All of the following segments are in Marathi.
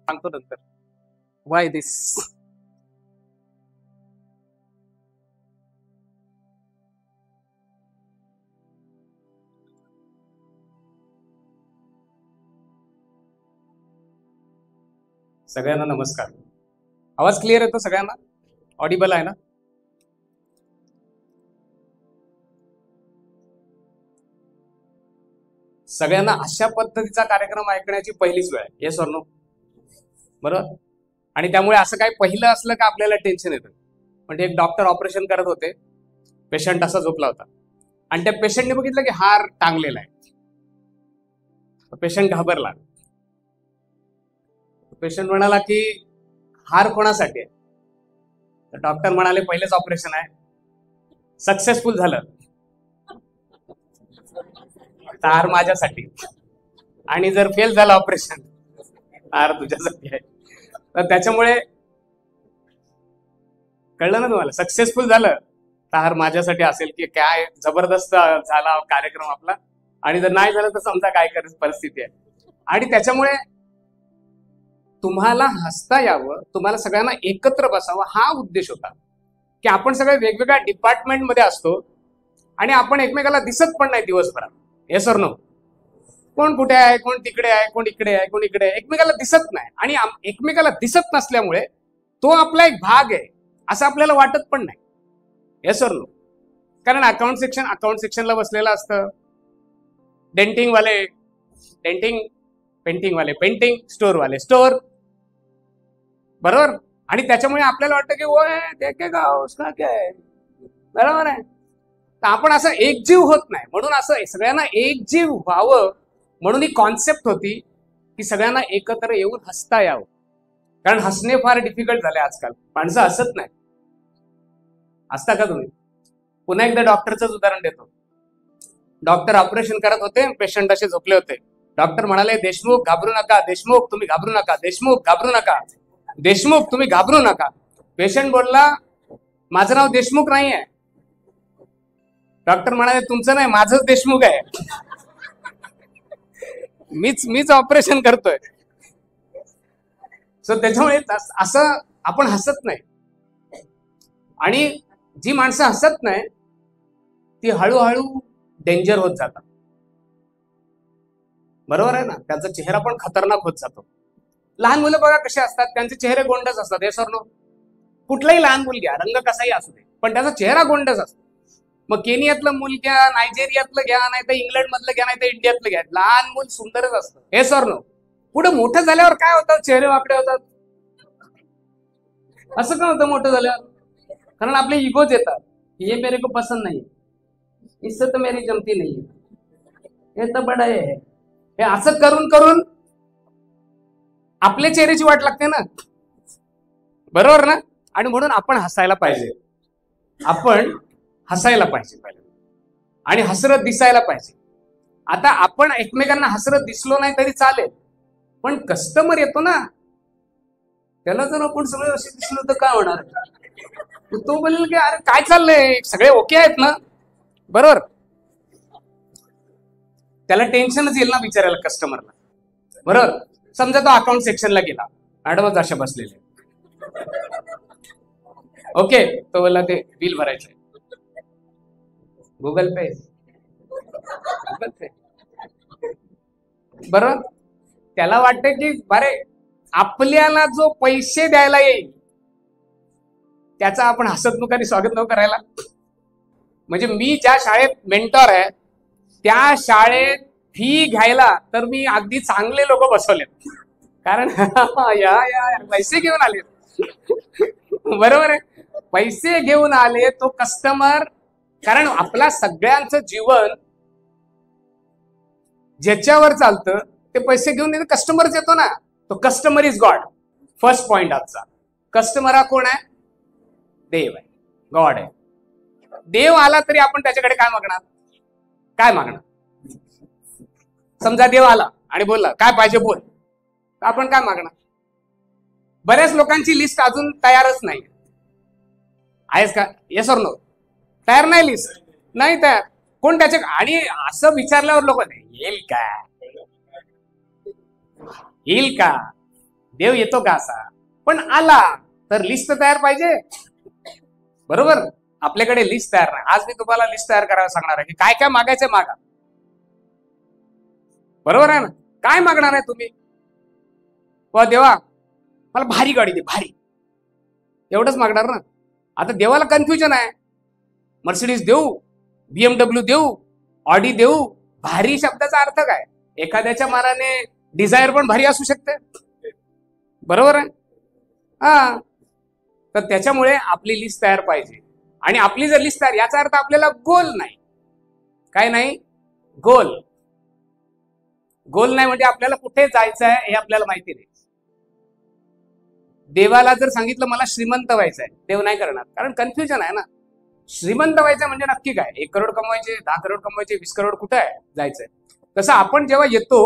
सांगतो नंतर. Why this. सगळ्यांना नमस्कार. आवाज क्लिअर येतो सगळ्यांना? ऑडिबल आहे ना? सगळ्यांना अशा पद्धतीचा कार्यक्रम ऐकण्याची पहिलीच वेळ आहे. Yes or no? बरोबर. आणि त्यामुळे असं काही पहिलं असलं का आपल्याला टेन्शन येतं. म्हणजे एक डॉक्टर ऑपरेशन करत होते, पेशंट असा झोपला होता आणि त्या पेशंटने बघितलं की हार टांगलेला आहे. पेशंट घाबरला. पेशंट म्हणाला की हार कोणासाठी आहे? तर डॉक्टर म्हणाले पहिलेच ऑपरेशन आहे, सक्सेसफुल झालं तर हार माझ्यासाठी, आणि जर फेल झालं ऑपरेशन हार तुझ्यासाठी आहे. तर त्याच्यामुळे कळलं ना तुम्हाला? सक्सेसफुल झालं तर हार माझ्यासाठी असेल की काय जबरदस्त झाला कार्यक्रम आपला, आणि जर नाही झालं तर समजा काय करायची परिस्थिती आहे. आणि त्याच्यामुळे तुम्हाला हसता यावं, तुम्हाला सगळ्यांना एकत्र बसावं, हा उद्देश होता. की आपण सगळे वेगवेगळ्या डिपार्टमेंटमध्ये असतो आणि आपण एकमेकाला दिसत पण नाही दिवसभरात. Yes or no? कोण कुठे आहे, कोण तिकडे आहे, कोण इकडे आहे, कोण इकडे आहे, एकमेकाला दिसत नाही. आणि एकमेकाला दिसत नसल्यामुळे तो आपला एक भाग आहे असं आपल्याला वाटत पण नाही. Yes or no? कारण अकाउंट सेक्शनला बसलेलं असतं, डेंटिंग वाले डेंटिंग, पेंटिंग वाले पेंटिंग, स्टोर वाले स्टोर, बरोबर. आणि त्याच्यामुळे आपल्याला वाटतं की वो देखेगा उसका क्या है, बरोबर आहे. तर आपण असं एकजीव होत नाही. म्हणून असं सगळ्यांना एकजीव व्हावं म्हणून ही कॉन्सेप्ट होती की सगळ्यांना एकत्र येऊन हसता यावं. कारण हसणे फार डिफिकल्ट झाले आजकाल. माणसं हसत नाही. हसता का तुम्ही? पुन्हा एकदा डॉक्टरचंच उदाहरण देतो. डॉक्टर ऑपरेशन करत होते, पेशंट असे झोपले होते. डॉक्टर म्हणाले, देशमुख घाबरू नका, देशमुख तुम्ही घाबरू नका, देशमुख घाबरू नका, देशमुख तुम्ही घाबरू नका. पेशंट बोलला, माझं नाव देशमुख नाही आहे. डॉक्टर म्हणाले, तुमचं नाही, माझंच देशमुख आहे. मीच ऑपरेशन करतोय. सो त्याच्यामुळे असं आपण हसत नाही. आणि जी माणसं हसत नाही ती हळूहळू डेंजर होत जातात. बरोबर आहे ना? त्यांचा चेहरा पण खतरनाक होत जातो. लहान मुलं बघा कसे असतात, त्यांचे चेहरे गोंडच असतात. हे सर नो? कुठलाही लहान मुल घ्या, रंग कसाही असू दे, पण त्याचा चेहरा गोंडच असतो. मग केनियातलं मूल घ्या, नायजेरियातलं घ्या, नाही तर इंग्लंड मधलं घ्या, नाही तर इंडियातलं घ्या, लहान मूल सुंदरच असतं. हे सर नो? पुढे मोठं झाल्यावर काय होतं? चेहरे वाकडे होतात. असं का होतं मोठं झाल्यावर? कारण आपले इगोज येतात. ये मेरे को पसंद नहीं, इससे तो मेरी जमती नहीं, हे तर बडा आहे. हे असं करून करून आपल्या चेहऱ्याची वाट लागते ना, बरोबर ना? आणि म्हणून आपण हसायला पाहिजे. आपण हसायला पाहिजे पहिले, आणि हसरत दिसायला पाहिजे. आता आपण एकमेकांना हसरत दिसलो नाही तरी चालेल, पण कस्टमर येतो ना, त्याला जर आपण सगळे असे दिसलो तर काय होणार? तो बोलेल की अरे काय चाललंय, सगळे ओके आहेत ना, बरोबर. त्याला टेन्शनच येईल ना विचारायला कस्टमरला, बरोबर. समजा तो अकाउंट सेक्शनला गेला, मॅडमच अशा बसलेले, ओके. तो बोलला ते बिल भरायचंय, गुगल पे, बरोबर. त्याला वाटतं की बरे आपल्याला जो पैसे द्यायला येईल त्याचा आपण हसतमुखाने स्वागत न करायला. म्हणजे मी ज्या शाळेत मेंटॉर आहे त्या शाळेत फी घ्यायला तर मी अगदी चांगले लोक बसवलेत, कारण या पैसे घेऊन आले, बरोबर आहे. पैसे घेऊन आले तो कस्टमर. कारण आपला सगळ्यांचं जीवन ज्याच्यावर चालतं ते पैसे घेऊन कस्टमरच येतो ना. तो customer is God. First point आजचा. कस्टमर हा कोण आहे? देव आहे, गॉड आहे. देव आला तरी आपण त्याच्याकडे काय मागणार? काय मागणार? समजा देव आला आणि बोलला काय पाहिजे बोल, तर आपण काय मागणार? बऱ्याच लोकांची लिस्ट अजून तयारच नाही. आहेस का? Yes or no? तयार नाही, लिस्ट नाही तयार. कोण त्याच्या? आणि असं विचारल्यावर लोक येईल का, येईल का, देव येतो का असा? पण आला तर लिस्ट तयार पाहिजे, बरोबर? आपल्याकडे लिस्ट तयार नाही. आज मी तुम्हाला लिस्ट तयार करायला सांगणार आहे की काय काय मागायचंय मागा, बरोबर आहे ना? काय मागणार आहे तुम्ही? देवा मला भारी गाडी दे, भारी, एवढंच मागणार ना. आता देवाला कन्फ्युजन आहे, मर्सिडीज देऊ, BMW देऊ, ऑडी देऊ. भारी शब्दाचा अर्थ काय? एखाद्याच्या मानाने डिझायर पण भारी असू शकते, बरोबर आहे? हा, तर त्याच्यामुळे आपली लिस्ट तयार पाहिजे. आणि आपली जर लिस्ट तयार, याचा अर्थ आपल्याला गोल नाही. काय नाही? गोल. गोल नाही म्हणजे आपल्याला कुठे जायचं आहे हे आपल्याला माहिती नाही. देवाला जर सांगितलं मला श्रीमंत व्हायचं आहे, देव नाही करणार, कारण कन्फ्युजन आहे ना. श्रीमंत व्हायचं म्हणजे नक्की काय? 1 करोड कमवायचे, 10 करोड कमवायचे, 20 करोड कुठे आहे जायचंय? तसं आपण जेव्हा येतो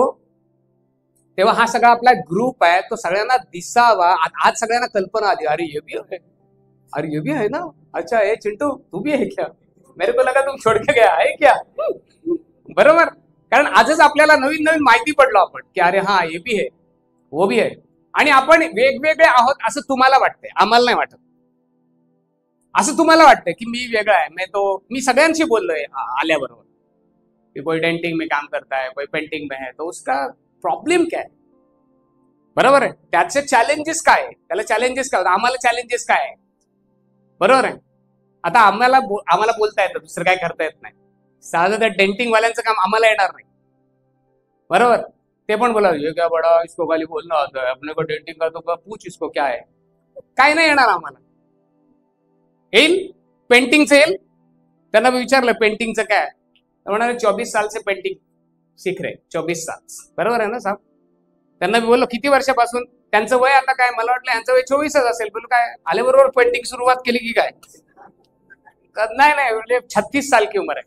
तेव्हा हा सगळा आपला ग्रुप आहे, तो सगळ्यांना दिसावा. आज सगळ्यांना कल्पना आली, अरे ये भी है, अरे ये भी है ना, अच्छा ये चिंटू तू भी है क्या, मेरे को लगा तुम छोड़ के गया है क्या, बरोबर? कारण आजच आपल्याला नवीन नवीन माहिती पडलो आपण की अरे हा ये भी है, वो भी है. आणि आपण वेगवेगळे आहोत असं तुम्हाला वाटतंय, आम्हाला नाही वाटत. असं तुम्हाला वाटतंय की मी वेगळा आहे. मी सगळ्यांशी बोललोय आल्याबरोबर कि कोई डेंटिंग में काम करता है, कोई पेंटिंग में है, तो उसका प्रॉब्लेम क्या है, बरोबर आहे? त्याचे चॅलेंजेस काय आहे, त्याला चॅलेंजेस काय होतं, आम्हाला चॅलेंजेस काय आहे, बरोबर आहे? आता आम्हाला बोलता येतं, दुसरं काय करता येत नाही. साधं त्या डेंटिंग वाल्यांचं काम आम्हाला येणार नाही, बरोबर? ते पण बोला ये क्या बडा इसको खाली बोलना होता है, अपने को डेंटिंग का तो पूछ इसको क्या है. काय नाही येणार आम्हाला. येईल पेंटिंगचं येईल. त्यांना विचारलं पेंटिंगचं काय, म्हणाले 24 साल से पेंटिंग सीख रहे, 24 साल, बरोबर आहे ना साहेब? त्यांना मी बोललो किती वर्षापासून? त्यांचं वय आता काय, मला वाटलं यांचं वय 24च असेल. बोललो काय आल्याबरोबर पेंटिंग सुरुवात केली की काय? नाही 36 साल की उम्र है.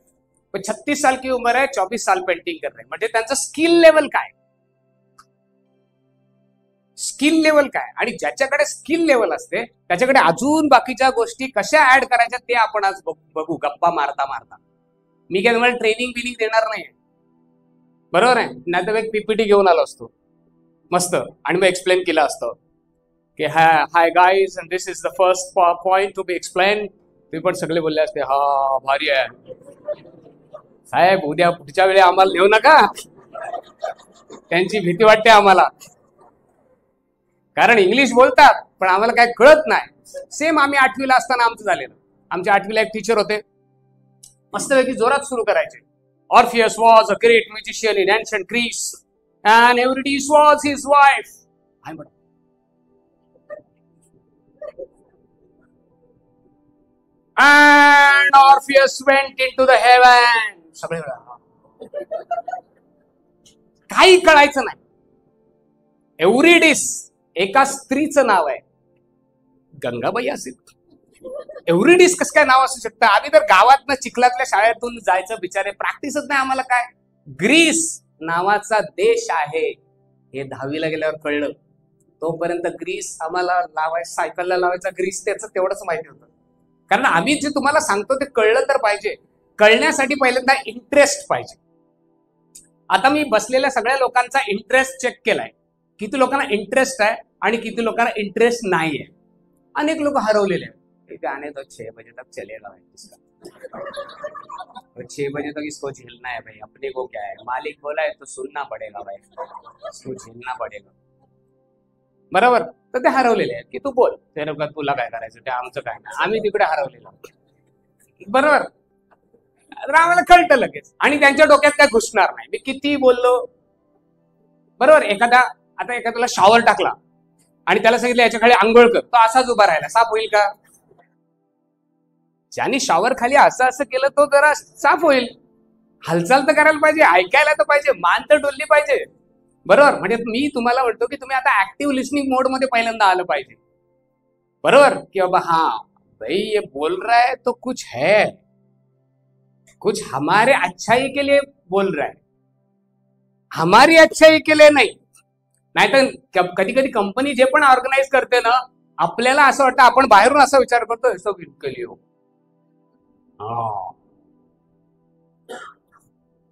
36 साल की उम्र है, 24 साल पेंटिंग कर रहे. म्हणजे त्यांचं स्किल लेवल काय, स्किल लेवल काय? आणि ज्याच्याकडे स्किल लेवल असते त्याच्याकडे अजून बाकीच्या गोष्टी कशा ऍड करायच्या ते आपण आज बघू गप्पा मारता मारता. मी काय तुम्हाला ट्रेनिंग बिनिंग देणार नाही, बरोबर आहे? नाही तर एक पीपीटी घेऊन आलो असतो मस्त आणि मग एक्सप्लेन केलं असतं की hi guys and this is the first point to be explain. ते पण सगळे बोलले असते हा भारी आहे साहेब, उद्या पुढच्या वेळी आम्हाला नेऊ नका, त्यांची भीती वाटते आम्हाला, कारण इंग्लिश बोलतात पण आम्हाला काय कळत नाही. सेम आम्ही 8वीला असताना आमचं झालेलं. आमच्या 8वीला एक टीचर होते, मस्तपैकी जोरात सुरू करायचे. Orpheus was a great musician in ancient Greece and Eurydice was his wife. Hi म्हणा, and Orpheus went into the heaven. सगळे काही कळायचं नाही. एव्हरीडिस एका स्त्रीचं नाव आहे, गंगाबाई असेल. एव्हरीडिस कसं काय नाव असू शकतं? आम्ही तर गावातनं चिखलातल्या शाळेतून जायचं, बिचारे प्रॅक्टिसच नाही आम्हाला. काय ग्रीस नावाचा देश आहे हे 10वीला गेल्यावर कळलं. तोपर्यंत ग्रीस आम्हाला लावायचं, सायकलला लावायचा ग्रीस, त्याचं तेवढंच माहिती होतं. कारण आम्ही जे तुम्हाला सांगतो ते कळलं तर पाहिजे. कळण्यासाठी पहिल्यांदा इंटरेस्ट पाहिजे. आता मी बसलेल्या सगळ्या लोकांचा इंटरेस्ट चेक केलाय, किती लोकांना इंटरेस्ट आहे आणि किती लोकांना इंटरेस्ट नाही आहे. अनेक लोक हरवलेले आहेत. गाने तो 6 बजे तक चलेगा भाई, इसका 6 बजे तक इसको झेलना है भाई, अपने को क्या है, मालिक बोला है तो सुनना पडेगा भाई, इसको झेलना पडेगा, बरोबर? तर ते हरवलेले आहेत की तू बोल, ते तुला काय करायचं ते आमचं काय नाही, आम्ही तिकडे हरवलेलो, बरोबर? तर आम्हाला कळतं लगेच आणि त्यांच्या डोक्यात काय घुसणार नाही. मी किती बोललो, बरोबर? एखाद्याला शॉवर टाकला आणि त्याला सांगितलं याच्या खाली आंघोळ कर, तो असाच उभा राहिला, साफ होईल का? ज्यांनी शॉवर खाली असं केलं तो जरा साफ होईल. हालचाल तर करायला पाहिजे, ऐकायला तर पाहिजे, मान तर डोलली पाहिजे, बरोबर? म्हणजे मी तुम्हाला म्हणतो की तुम्ही आता ऍक्टिव्ह लिसनिंग मोड मध्ये पहिल्यांदा आलं पाहिजे, बरोबर? की बाबा हा भाई ये बोल रहा है तो कुछ है, कुछ हमारे अच्छाई के लिए बोल रहा है, हमारी अच्छाई के लिए नाही. नाहीतर कधी कधी कंपनी जे पण ऑर्गनाईज करते ना, आपल्याला असं वाटतं, आपण बाहेरून असा विचार करतो सब इनके लिए हो,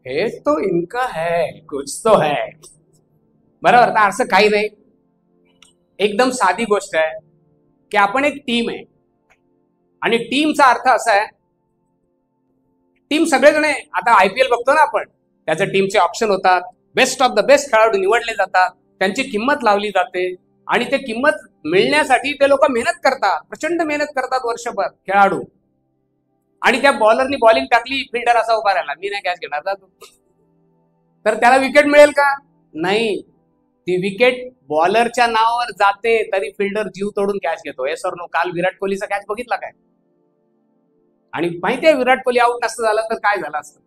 हे तो इनका है, कुछ तो है, बरोबर? तर असं काही नाही. एकदम साधी गोष्ट आहे की आपण एक टीम आहे आणि टीमचा अर्थ असा आहे, टीम सगळेजण आहे. आता IPL बघतो ना आपण, त्याच्या टीमचे ऑप्शन होतात, बेस्ट ऑफ द बेस्ट खेळाडू निवडले जातात, त्यांची किंमत लावली जाते आणि ते किंमत मिळण्यासाठी ते लोक मेहनत करतात, प्रचंड मेहनत करतात वर्षभर खेळाडू. आणि त्या बॉलरनी बॉलिंग टाकली, फिल्डर असा उभा राहिला, मी नाही कॅच घेणार ना, तर त्याला विकेट मिळेल का? नाही. ती विकेट बॉलरच्या नावावर जाते तरी फिल्डर जीव तोडून कॅच घेतो. हे सर नो, काल विराट कोहलीचा कॅच बघितला काय? आणि माहितीये विराट कोहली आउट नसतं झालं तर काय झालं असतं,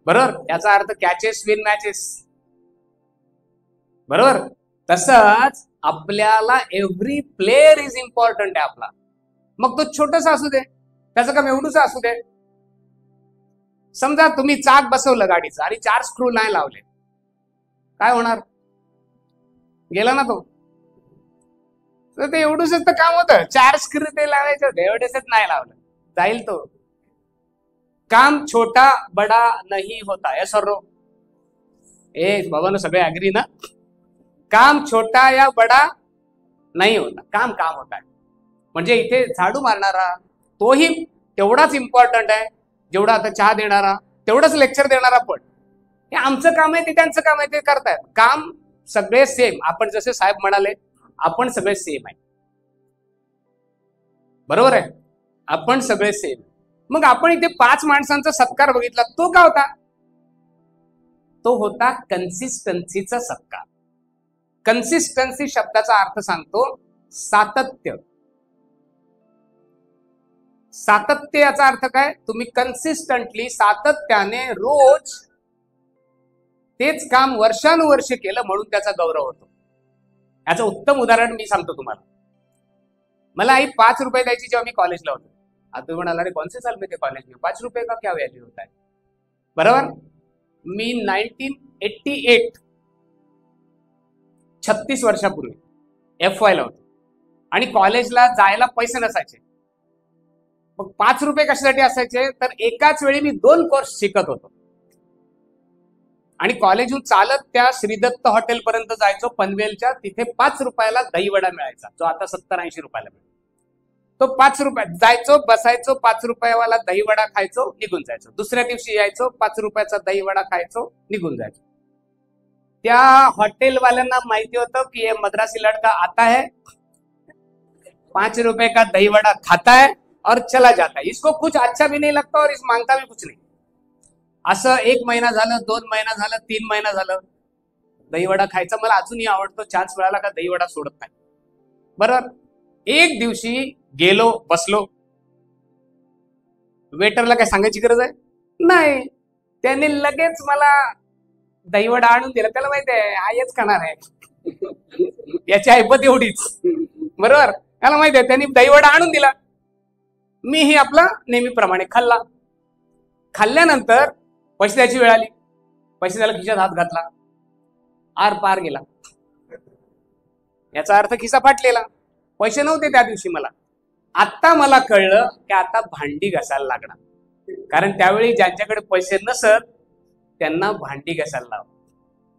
बरोबर? याचा अर्थ कॅचेस विन मॅचेस, बरोबर? तसंच आपल्याला एव्हरी प्लेअर इज इम्पॉर्टंट आहे आपला. मग तो छोटासा असू दे, त्याचं काम एवढूसा असू दे. समजा तुम्ही चाक बसवलं गाडीचं आणि 4 स्क्रू नाही लावले, काय होणार? गेला ना तो. तर ते एवढंच तर काम होतं, 4 स्क्रू ते लावायचे होते, एवढेच नाही लावलं, जाईल तो. काम छोटा बडा नाही होता. हे सर बाबा सगळे अग्री ना? काम छोटा या बडा नाही होता, काम काम होता. म्हणजे इथे झाडू मारणारा तोही तेवढाच इम्पॉर्टंट आहे जेवढा आता चहा देणारा, तेवढंच लेक्चर देणारा. पण हे आमचं काम आहे, ते त्यांचं काम आहे, ते करतायत काम सगळे सेम. आपण जसे साहेब म्हणाले, आपण सगळे सेम आहे, बरोबर आहे? आपण सगळे सेम. मग आपण इथे 5 माणसांचा सत्कार बघितला, तो का होता? तो होता कन्सिस्टन्सीचा सत्कार. कन्सिस्टन्सी शब्दाचा अर्थ सांगतो सातत्य. सातत्य याचा अर्थ काय? तुम्ही कन्सिस्टंटली, सातत्याने रोज तेच काम वर्षानुवर्ष केलं म्हणून त्याचा गौरव होतो. याचं उत्तम उदाहरण मी सांगतो तुम्हाला. मला आई 5 रुपये द्यायची जेव्हा मी कॉलेजला होतो. आता तुम्ही म्हणाला, अरे कौन से साल में थे कॉलेज में, 5 रुपये का क्या व्हॅल्यू होता है, बरोबर? मी 1988 36 वर्षापूर्वी FY ला होतो आणि कॉलेजला जायला पैसे नसायचे. मग 5 रुपये कशासाठी असायचे? तर एकाच वेळी मी 2 कोर्स शिकत होतो आणि कॉलेजहून चालत त्या श्रीदत्त हॉटेल पर्यंत जायचो पनवेलच्या. तिथे 5 रुपयाला दहीवडा मिळायचा, जो आता 70-80 रुपयाला मिळतो. तो 5 रुपये जायचो, बसायचो, 5 रुपयावाला दहीवडा खायचो, निघून जायचो. दुसऱ्या दिवशी यायचो, 5 रुपयाचा दहीवडा खायचो, निघून जायचो. त्या हॉटेलवाल्यांना माहिती होतं की ये मद्रासी लड़का आता है, 5 रुपये का दहीवडा खाता है और चला जाता है, इसको कुछ अच्छा भी नहीं लगता और इस मांगता भी कुछ नहीं. असं 1 महिना झालं, 2 महिना झालं, 3 महिना झालं, दहीवडा खायचा मला अजूनही आवडतो. 4 वेळाला का दहीवडा सोडत नाही, बरोबर? एक दिवशी गेलो, बसलो, वेटरला काय सांगायची गरज आहे? नाही. त्याने लगेच मला दहीवडा आणून दिला. त्याला माहिती आहे आयच खाणार आहे, याची ऐपत एवढीच, बरोबर? त्याला माहिती आहे, त्यांनी दहीवडा आणून दिला. मीही आपला नेहमीप्रमाणे खाल्ला. खाल्ल्यानंतर पैसे द्यायची वेळ आली. पैसे द्यायला खिशात हात घातला, आर पार गेला. याचा अर्थ खिसा फाटलेला. पैसे नव्हते त्या दिवशी मला. आता मला कळलं की आता भांडी घासायला लागणार, कारण त्यावेळी ज्यांच्याकडे पैसे नसत त्यांना भांडी घासायला लाव.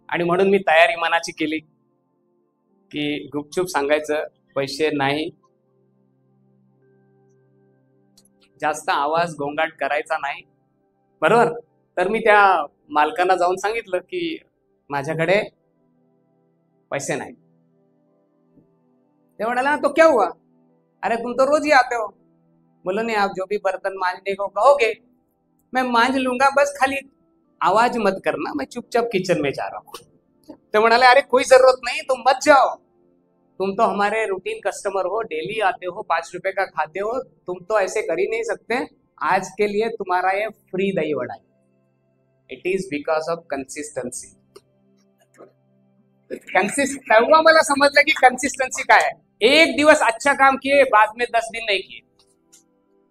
आणि म्हणून मी तयारी मनाची केली की गुपचूप सांगायचं पैसे नाही, जास्त आवाज गोंगाट करायचा नाही, बरोबर? तर मी त्या मालकांना जाऊन सांगितलं की माझ्याकडे पैसे नाही. ते म्हणाला, तो क्या हुआ? अरे तुम तो रोज ही आते हो. बोलो नहीं, आप जो भी बर्तन मांजने को कहोगे मैं मांज लूंगा, बस खाली आवाज मत करना, मैं चुपचाप किचन में जा रहा हूँ. ते म्हणाले, अरे कोई जरूरत नहीं, तुम मत जाओ, तुम तो हमारे रूटीन कस्टमर हो, डेली आते हो, 5 रुपए का खाते हो, तुम तो ऐसे कर ही नहीं सकते. आज के लिए तुम्हारा ये फ्री दही वड़ा है. It is because of consistency. तेव्हा मला समजलं की कन्सिस्टन्सी काय है. एक दिवस अच्छा काम किए, बाद में 10 दिन नहीं किए,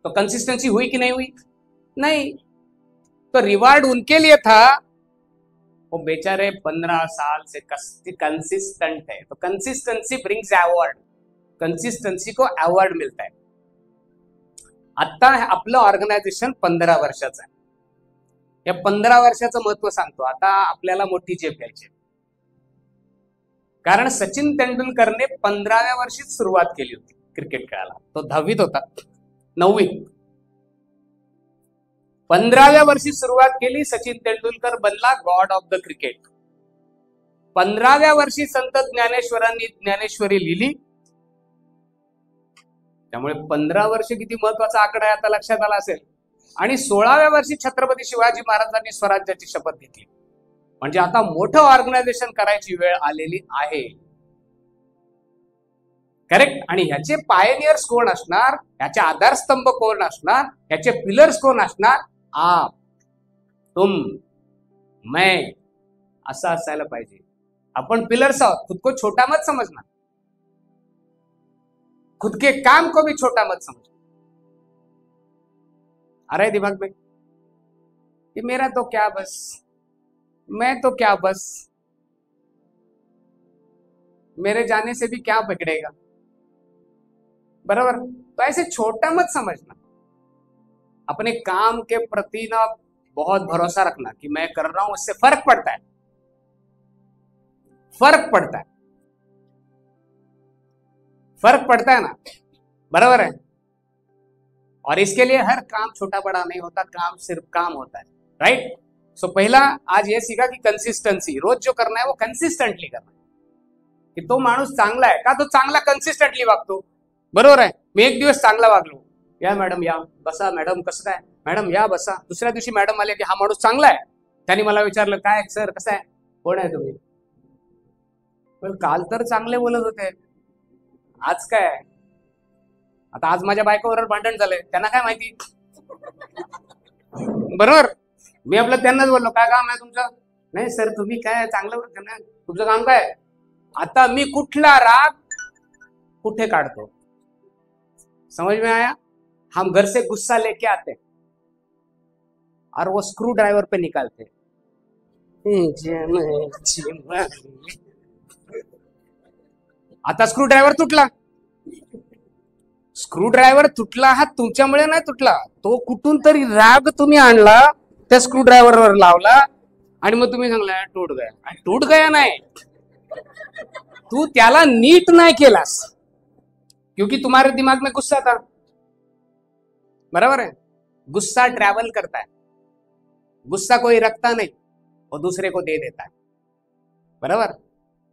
तो कंसिस्टेंसी हुई कि नहीं हुई? नहीं. तो रिवार्ड उनके लिए था, वो बेचारे 15 साल से कंसिस्टेंट है. तो कंसिस्टेंसी ब्रिंग्स अवॉर्ड. कंसिस्टेंसी को अवॉर्ड मिलता है. आता आपलं ऑर्गनायझेशन 15 वर्षाचं आहे. या 15 वर्षाचं महत्व सांगतो. आता आपल्याला मोठी झेप घ्यायची. कारण सचिन तेंडुलकरने 15व्या वर्षीच सुरुवात केली होती क्रिकेट खेळायला. तो 10वीत होता, 9वीत. 15व्या वर्षी सुरुवात केली, सचिन तेंडुलकर बनला गॉड ऑफ द क्रिकेट. 15व्या वर्षी संत ज्ञानेश्वरांनी ज्ञानेश्वरी लिहिली. त्यामुळे 15 वर्ष किती महत्वाचा आकडा आहे आता लक्षात आला असेल. आणि 16व्या वर्षी छत्रपती शिवाजी महाराजांनी स्वराज्याची शपथ घेतली. म्हणजे आता मोठं ऑर्गनायझेशन करायची वेळ आलेली आहे. करेक्ट. आणि ह्याचे पायनियर्स कोण असणार, ह्याचे आधारस्तंभ कोण असणार, ह्याचे पिलर्स कोण असणार? आप, तुम, मैं, असं असायला पाहिजे. अपन पिलर्स आहोत. खुद को छोटा मत समझना, खुद के काम को भी छोटा मत समझना. आ रहा है दिमाग में कि मेरा तो क्या बस, मैं तो क्या बस, मेरे जाने से भी क्या बिगड़ेगा. बराबर. तो ऐसे छोटा मत समझना. अपने काम के प्रति ना बहुत भरोसा रखना कि मैं कर रहा हूं, उससे फर्क पड़ता है, फर्क पड़ता है, फर्क पड़ता है ना. बराबर है. और इसके लिए हर काम छोटा बड़ा नहीं होता, काम सिर्फ काम होता है. राइट. सो पहला आज ये सीखा की कन्सिस्टन्सी. रोज जो करना है वो कन्सिस्टंटली करना है. की तो माणूस चांगला आहे का, तो चांगला कन्सिस्टंटली वागतो. बरोबर आहे. मी एक दिवस चांगला वागलो, या मॅडम या बसा, मॅडम कसं काय, मॅडम या बसा. दुसऱ्या दिवशी मॅडम आले की हा माणूस चांगला आहे. त्यांनी मला विचारलं काय सर कसं आहे, कोण आहे तुम्ही. पण काल तर चांगले बोलत होते, आज काय. आता आज माझ्या बायकोबरोबर भांडण झालंय, त्यांना काय माहिती. बरोबर. मी आपलं त्यांनाच बोललो काय काम आहे तुमचं. नाही सर तुम्ही काय चांगलं, तुमचं काम काय. आता मी कुठला राग कुठे काढतो. समझ में आया. हम घर से गुस्सा लेके आते और वो स्क्रू ड्राइवर पे निकालते. आता स्क्रू ड्रायव्हर तुटला. स्क्रू ड्रायव्हर तुटला हा तुमच्यामुळे नाही तुटला, तो कुठून तरी राग तुम्ही आणला, त्या स्क्रू ड्रायव्हरवर लावला आणि मग तुम्ही सांगला टूट गया. टूट गया नाही, तू त्याला नीट नाही केलास, क्योंकि तुम्हारे दिमाग में गुस्सा था. बराबर है. गुस्सा ट्रैवल करता है. गुस्सा कोई रखता नहीं, वो दूसरे को दे देता है. बराबर.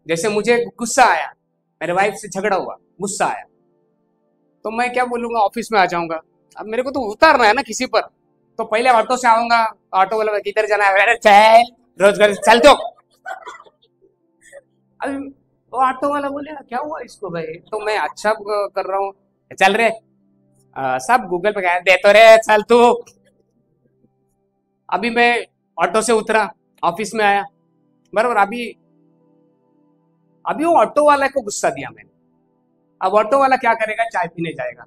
जैसे मुझे गुस्सा आया, मेरे वाइफ से झगड़ा हुआ, गुस्सा आया, तो मैं क्या बोलूंगा, ऑफिस में आ जाऊंगा. अब मेरे को तो उतारना है ना किसी पर, तो पहले ऑटो से आऊंगा. ऑटो वाला किधर जाना है, चल रोजगार चलते हो. अभी वो ऑटो वाला बोले क्या हुआ इसको भाई, तो मैं अच्छा कर रहा हूँ, चल रे सब गूगल पे गया देतो रे चल तू. अभी मैं ऑटो से उतरा, ऑफिस में आया. बराबर. अभी वो ऑटो वाला को गुस्सा दिया मैंने. अब ऑटो वाला क्या करेगा, चाय पीने जाएगा.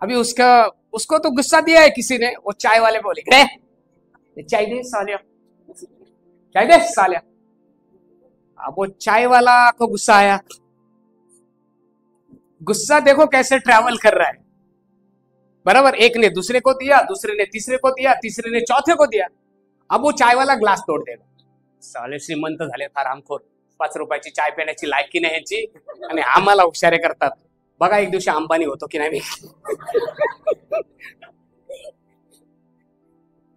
अभी उसको तो गुस्सा दिया है किसी ने, वो चाय वाले बोले चाय दे सालिया, चाय दे सालिया. अब वो चाय वाला को गुस्सा आया. गुस्सा देखो कैसे ट्रैवल कर रहा है. बराबर. एक ने दूसरे को दिया, दूसरे ने तीसरे को दिया, तीसरे ने चौथे को दिया. अब वो चाय वाला ग्लास तोड़ देगा. साले श्रीमंत झाले फार आमखोर, 5 रुपयाची चाय पिण्याची लायकी नाही ह्याची, आणि आम्हाला हुशारे करतात. बघा एक दिवशी अंबानी होतो की नाही मी.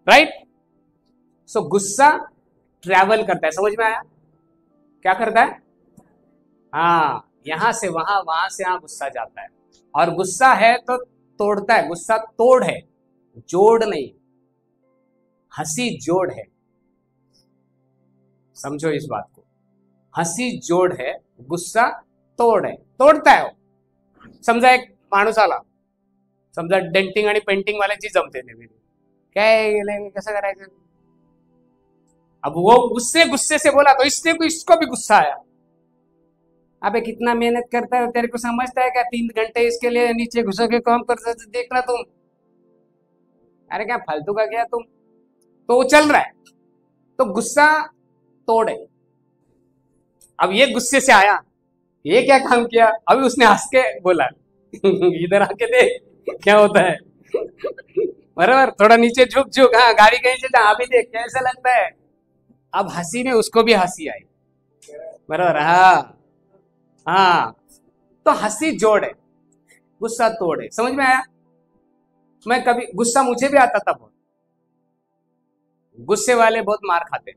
राइट. सो गुस्सा ट्रैवल करता है. समझ में आया क्या करता है. हाँ, यहां से वहां, वहां से यहां गुस्सा जाता है. और गुस्सा है तो तोड़ता है. गुस्सा तोड़ है, जोड़ नहीं. हंसी जोड़ है. समझो इस बात को. हंसी जोड़ है, गुस्सा तोड़ है. तोड़ता है. समजा एक माणूस आला, समजा डेंटिंग आणि पेंटिंग वाल्याची जमते ते, काय कसं करायचं. अब वो गुस्से से बोला तो इसको भी गुस्सा आया. अबे कितना मेहनत करता है, तेरे को समझता है क्या, 3 घंटे इसके लिए नीचे घुस के काम करता है, देखना तुम. अरे क्या फालतू का क्या तुम. तो वो चल रहा है. तो गुस्सा तोड़ है. अब ये गुस्से से आया, ये क्या काम किया, अभी उसने हंस के बोला इधर आके देख क्या होता है. बराबर. थोड़ा नीचे झुक, हाँ गाड़ी कहीं से, अभी देख कैसा लगता है. अब हंसी में उसको भी हंसी आई. बराबर, हाँ हाँ। तो हंसी जोड़ है, गुस्सा तोड़ है। समझ में आया? मैं कभी गुस्सा मुझे भी आता था बहुत, गुस्से वाले बहुत मार खाते,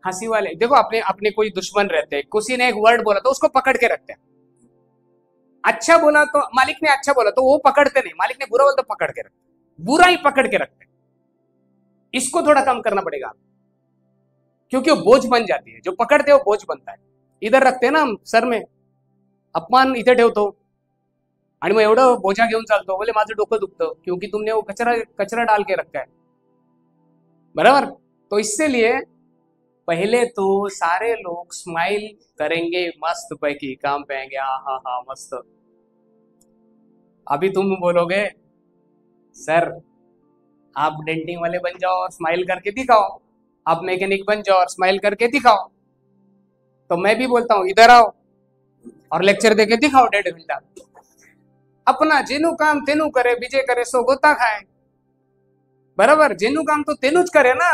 हंसी वाले देखो अपने अपने कोई दुश्मन रहते हैं, किसी ने एक वर्ड बोला तो उसको पकड़ के रखते हैं। अच्छा बोला तो मालिक ने अच्छा बोला तो वो पकड़ते नहीं, मालिक ने बुरा बोला तो पकड़ के रखते, बुरा ही पकड़ के रखते। इसको थोड़ा कम करना पड़ेगा, क्योंकि वो बोझ बन जाती है। जो पकड़ते हो बोझ बनता है। इधर रखते ना हम सर में, अपमान इथे ठेवतो आणि मग एवढं बोझा घेऊन चालतो, बोले माझं डोकं दुखतं क्योंकि तुमने वो कचरा कचरा डाल के रखा है। बराबर? तो इससे लिए पहले तो सारे लोग स्माइल करेंगे, मस्त पैकी काम पे आएंगे, हाँ हाँ हाँ मस्त। अभी तुम बोलोगे सर आप डेंटिंग वाले बन जाओ और स्माइल करके दिखाओ, आप मैकेनिक बन जाओ और स्माइल करके दिखाओ, तो मैं भी बोलता हूं इधर आओ और लेक्चर देके दिखाओ 1.5 घंटा। अपना जेनू काम तेनू करे, बीजे करे सो गोता खाय। बरोबर? जेनू काम तो तेनूच करे ना।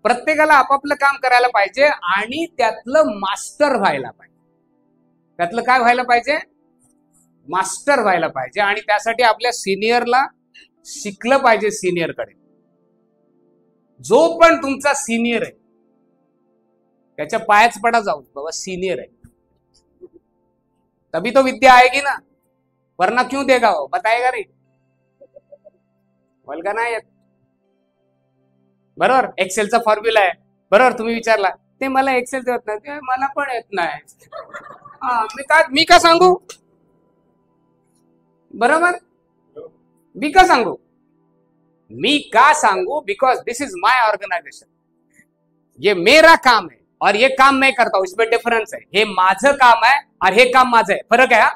प्रत्येकाला आपापलं काम करायला पाहिजे आणि त्यातलं मास्टर व्हायला पाहिजे। त्यातलं काय व्हायला पाहिजे? मास्टर व्हायला पाहिजे। आणि त्यासाठी आपल्या सिनियरला शिकलं पाहिजे, सिनियरकडे। जो पण तुमचा सिनियर आहे त्याच्या पायाच पडा जाऊन, बाबा सीनियर है तभी तो विद्या आएगी ना, वरना क्यों देगा वो, बताएगा नहीं, बोलगा ना येत। बरोबर? एक्सेलचा फॉर्म्युला आहे, बरोबर? तुम्ही विचारला ते मला एक्सेल येत नाही, ते मला पण येत नाही, हा मी का सांगू? बरोबर? मी का सांगू? मी का सांगू? Because this is my organization, ये मेरा काम है और ये काम मैं करता हूं, इसमें डिफरन्स है। हे माझं काम आहे और हे काम माझं आहे, फरक आहे हा।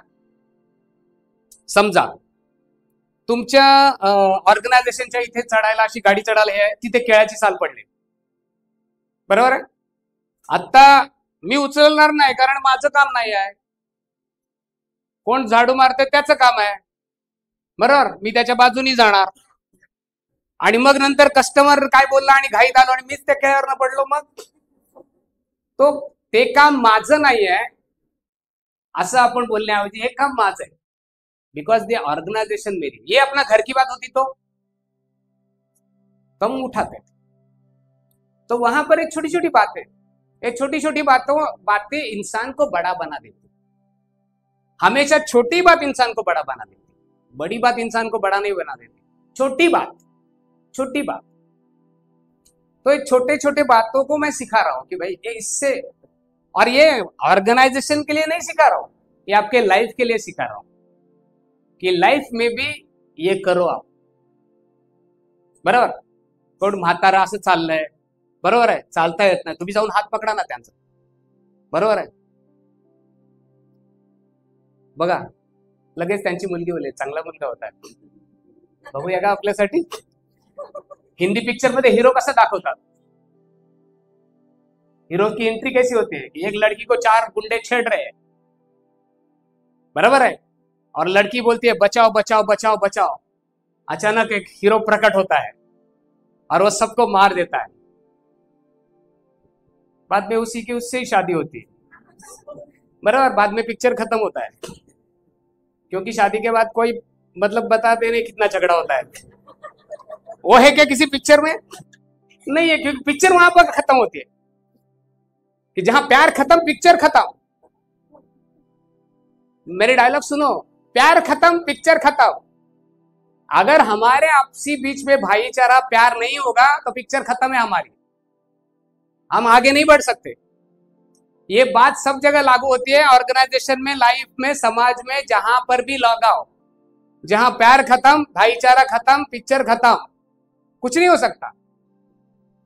समजा तुमच्या ऑर्गनायझेशनच्या इथे चढायला, अशी गाडी चढायला आहे, तिथे केळाची साल पडली, बरोबर आहे? आता मी उचलणार नाही कारण माझं काम नाही आहे, कोण झाडू मारते त्याचं काम आहे, बरोबर? मी त्याच्या बाजूनी जाणार आणि मग नंतर कस्टमर काय बोलला आणि घाईत आलो आणि मीच त्या केळ्यावर पडलो, मग तो ते काम माझं नाही आहे असं आपण बोलण्याऐवजी हे काम माझं आहे, बिकॉज द ऑर्गेनाइजेशन मेरी। ये अपना घर की बात होती तो कम उठाते, तो वहां पर एक छोटी छोटी बातें, एक छोटी छोटी बातें इंसान को बड़ा बना देती। हमेशा छोटी बात इंसान को बड़ा बना देती, बड़ी बात इंसान को बड़ा नहीं बना देती, छोटी बात, छोटी बात। तो ये छोटे छोटे बातों को मैं सिखा रहा हूं कि भाई ये इससे, और ये ऑर्गेनाइजेशन के लिए नहीं सिखा रहा हूं, ये आपके लाइफ के लिए सिखा रहा हूं कि लाइफ में भी ये करो आप। बरोबर? कोण म्हातारा असं चाललंय, बरोबर आहे, चालता येत नाही, तुम्ही जाऊन हात पकडा ना त्यांचा, बरोबर आहे? बघा लगेच त्यांची मुलगी बोले चांगला मुलगा होता, बघूया का आपल्यासाठी? हिंदी पिक्चर मध्ये हीरो कसा दाखवतात, हीरो की एंट्री कैसी होती है कि एक लड़की को 4 गुंडे छेड़ रहे हैं, बराबर है, और लड़की बोलती है बचाओ बचाओ बचाओ बचाओ, अचानक एक हीरो प्रकट होता है और वो सबको मार देता है, बाद में उसी की उससे ही शादी होती है, बराबर? बाद में पिक्चर खत्म होता है, क्योंकि शादी के बाद कोई मतलब बताते नहीं कितना झगड़ा होता है। वो है क्या किसी पिक्चर में? नहीं है, क्योंकि पिक्चर वहां पर खत्म होती है कि जहां प्यार खत्म पिक्चर खत्म। मेरे डायलॉग सुनो, प्यार खत्म पिक्चर खत्म। अगर हमारे आपसी बीच में भाईचारा प्यार नहीं होगा तो पिक्चर खत्म है हमारी, हम आगे नहीं बढ़ सकते। ये बात सब जगह लागू होती है, ऑर्गेनाइजेशन में, लाइफ में, समाज में, जहां पर भी लगाओ। जहां प्यार खत्म, भाईचारा खत्म, पिक्चर खत्म, कुछ नहीं हो सकता।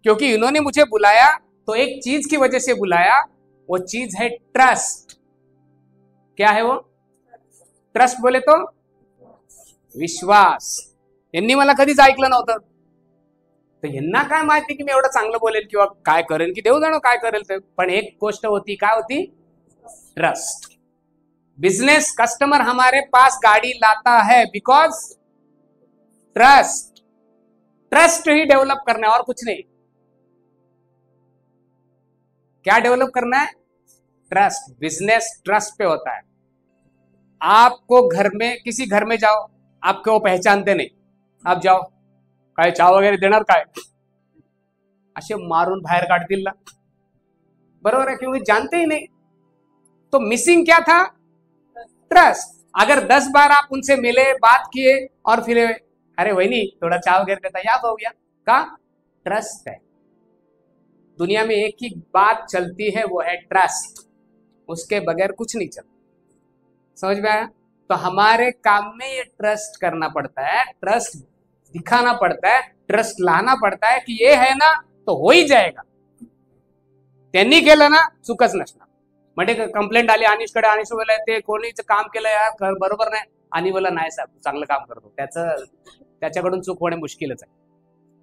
क्योंकि इन्होंने मुझे बुलाया तो एक चीज की वजह से बुलाया, वो चीज है ट्रस्ट। क्या है वो? ट्रस्ट बोले तो विश्वास। यांनी मला कधीच ऐकलं नव्हतं, तर यांना काय माहिती की मी एवढं चांगलं बोलेल किंवा काय करेल, की देव जाणो काय करेल ते, पण एक गोष्ट होती, काय होती? ट्रस्ट। बिजनेस कस्टमर हमारे पास गाड़ी लाता है because trust, trust he develop करना है और कुछ नहीं। क्या डेवलप करना है? ट्रस्ट। बिजनेस ट्रस्ट पे होता है। आपको घर में, किसी घर में जाओ, आपको वो पहचानते नहीं, आप जाओ, काय चहा वगैरे देणार काय, असे मारून बाहेर काढतील ना, बरोबर है, क्योंकि जानते ही नहीं। तो मिसिंग क्या था? ट्रस्ट। अगर 10 बार आप उनसे मिले, बात किए और फिर अरे वही थोड़ा चाय वगैरह देता, याद हो गया, का ट्रस्ट है। दुनिया में एक ही बात चलती है, वो है ट्रस्ट। उसके बगैर कुछ नहीं चलता। समझ में आया? तो हमारे काम में ये ट्रस्ट करना पड़ता है, ट्रस्ट दिखाना पड़ता है, ट्रस्ट लाना पड़ता है कि ये है ना तो हो ही जाएगा। त्यांनी केलं ना चुकच नसणार। म्हणजे कंप्लेंट आली अनिशकडे, अनिश बोला ते कोणीच काम केलं यार बरोबर नाही, आणि बोला नाही साहेब चांगलं काम करतो, त्याच्याकडून चूक होणे मुश्किलच आहे।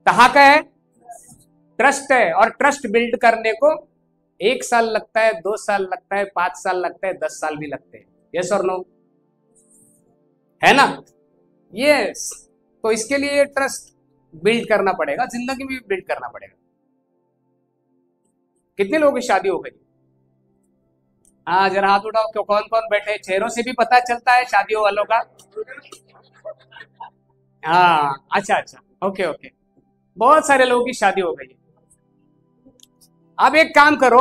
तर हा काय है? ट्रस्ट है। और ट्रस्ट बिल्ड करने को 1 साल लगता है, 2 साल लगता है, 5 साल लगता है, 10 साल भी लगते हैं। यस और नो? है ना? यस। तो इसके लिए ट्रस्ट बिल्ड करना पड़ेगा, जिंदगी में भी बिल्ड करना पड़ेगा। कितने लोगों की शादी हो गई? हाँ जरा हाथ उठाओ, क्यों कौन कौन बैठे? चेहरों से भी पता चलता है शादियों वालों का। हाँ अच्छा अच्छा, ओके ओके, बहुत सारे लोगों की शादी हो गई। अब एक काम करो,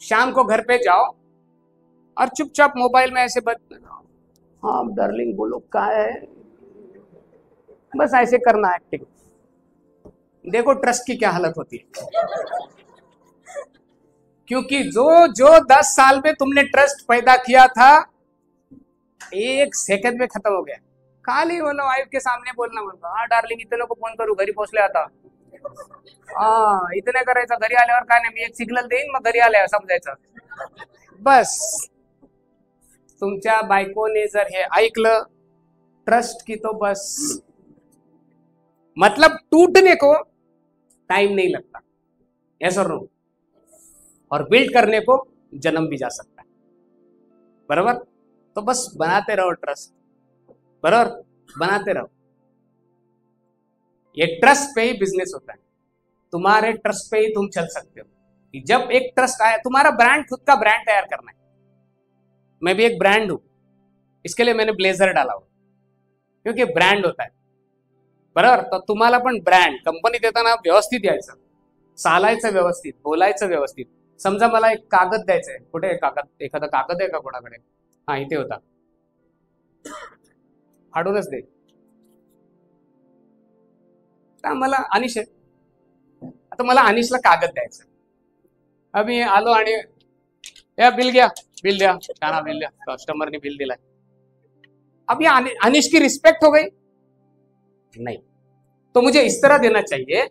शाम को घर पे जाओ और चुपचाप मोबाइल में ऐसे हाँ डार्लिंग बोलो क्या है, बस ऐसे करना है एक्टिंग। देखो ट्रस्ट की क्या हालत होती है। क्योंकि जो 10 साल में तुमने ट्रस्ट पैदा किया था, 1 सेकंड में खत्म हो गया। खाली बोलो वाइफ के सामने बोलना, बोलतो हाँ डार्लिंग इतने को फोन करू, घरी पोहोचले आता, हा इतने करायचं, घरी आल्यावर काय नाही, मी एक सिग्नल देईन, मग घरी आल्यावर समजायचं। बस तुमच्या बायकोने जर हे ऐकलं ट्रस्ट की, तो बस मतलब टूटने को टाइम नहीं लगता। यस और नो? और बिल्ड करने को जन्म भी जा सकता है। बराबर? तो बस बनाते रहो ट्रस्ट, बराबर, बनाते रहो। ये ट्रस्ट पे ही बिजनेस होता है। तुम्हारे ट्रस्ट पे ही तुम चल सकते हो। जब एक ट्रस्ट आया, तुम्हारा ब्रांड, खुद का ब्रांड तैयार करना है। मैं भी एक ब्रांड हूं, इसके लिए मैंने ब्लेजर डाला हुआ, क्योंकि ब्रँड होता है, बरोबर। तर तुम्हाला पण ब्रँड कंपनीत येताना व्यवस्थित यायचं, चालायचं व्यवस्थित, बोलायचं व्यवस्थित। समजा मला एक कागद द्यायचा आहे, कुठे आहे कागद? एखादा कागद आहे का कोणाकडे? हा इथे होता, फाडूनच दे। मला अनिश आहे, आता मला अनिशला कागद द्यायचा, अभी आलो आणि या बिल घ्या, बिल द्या, छान बिल द्या, कस्टमरने बिल दिलाय। अब ये अनिश की रिस्पेक्ट हो गई? नहीं। तो मुझे इस तरह देना चाहिए,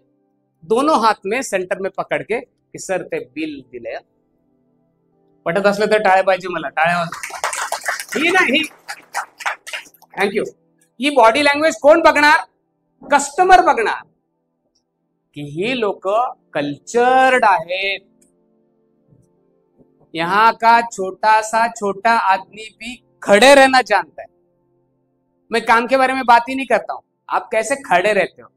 दोनों हाथ में सेंटर में पकड़ के कि सर ते बिल दिले, पटत असलं तर टाळ्या पाहिजे मला, टाळ्या ही नाही। थँक्यू। ही बॉडी लँग्वेज कोण बघणार? कस्टमर बघणार कि ही लोक कल्चर्ड आहेत। यहाँ का छोटा आदमी भी खड़े रहना जानता है। मैं काम के बारे में बात ही नहीं करता हूं, आप कैसे खड़े रहते हो।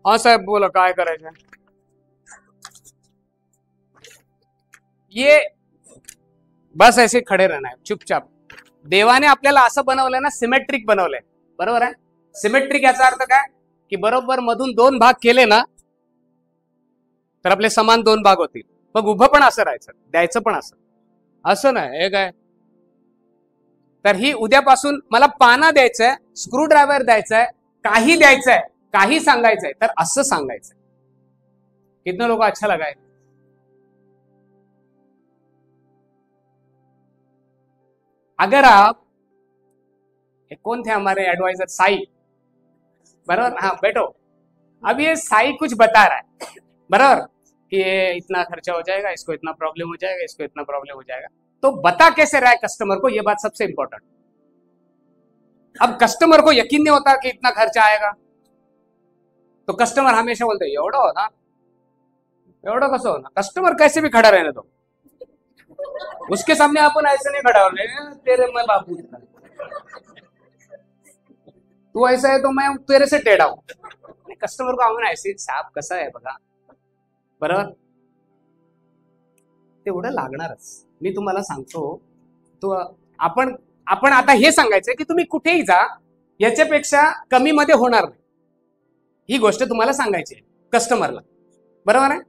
हाँ साहेब बोला काय करायचं? ये बस ऐसे खड़े रहना है चुपचाप। देवाने आपल्याला असं बनवलंय ना, सिमेट्रिक बनवलंय, बरोबर आहे। सिमेट्रिक याचा अर्थ काय की बरोबर मधून 2 भाग केले ना तर आपले समान 2 भाग होतील। मग उभं पण असं राहायचं, द्यायचं पण असं नाही। हे काय तर ही उद्यापासून मला पाना द्यायचंय, स्क्रू ड्रायव्हर द्यायचंय, काही द्यायचंय, काही सांगायचंय तर असं सांगायचंय। कितने लोगों को अच्छा लगा है? अगर आप, कौन थे हमारे एडवाइजर? साई, बराबर, हाँ बैठो। अब ये साई कुछ बता रहा है, बराबर, कि ये इतना खर्चा हो जाएगा, इसको इतना प्रॉब्लम हो जाएगा, इसको इतना प्रॉब्लम हो जाएगा। तो बता कैसे रहा है कस्टमर को, ये बात सबसे इंपॉर्टेंट। अब कस्टमर को यकीन नहीं होता कि इतना खर्चा आएगा, तो कस्टमर हमेशा बोलते हैं एवढं हो ना, एवढं कसं हो ना। कस्टमर कैसे भी खड़ा रहने दो, उसके सामने अपन ऐसे नहीं खड़ा होने, तेरे मैं बापू, तू ऐसा है तो मैं तेरे से टेढ़ा हूं, कस्टमर को आम्हाला ऐसे साहेब कसं आहे बघा, बरोबर, तेवढं लागणारच. मी तुम्हाला सांगतो, तो आपण आपण आता हे सांगायचंय की तुम्ही कुठेही जा, याच्यापेक्षा कमी मध्ये होणार नाही, ही गोष्ट तुम्हाला सांगायची आहे कस्टमरला, बरोबर आहे.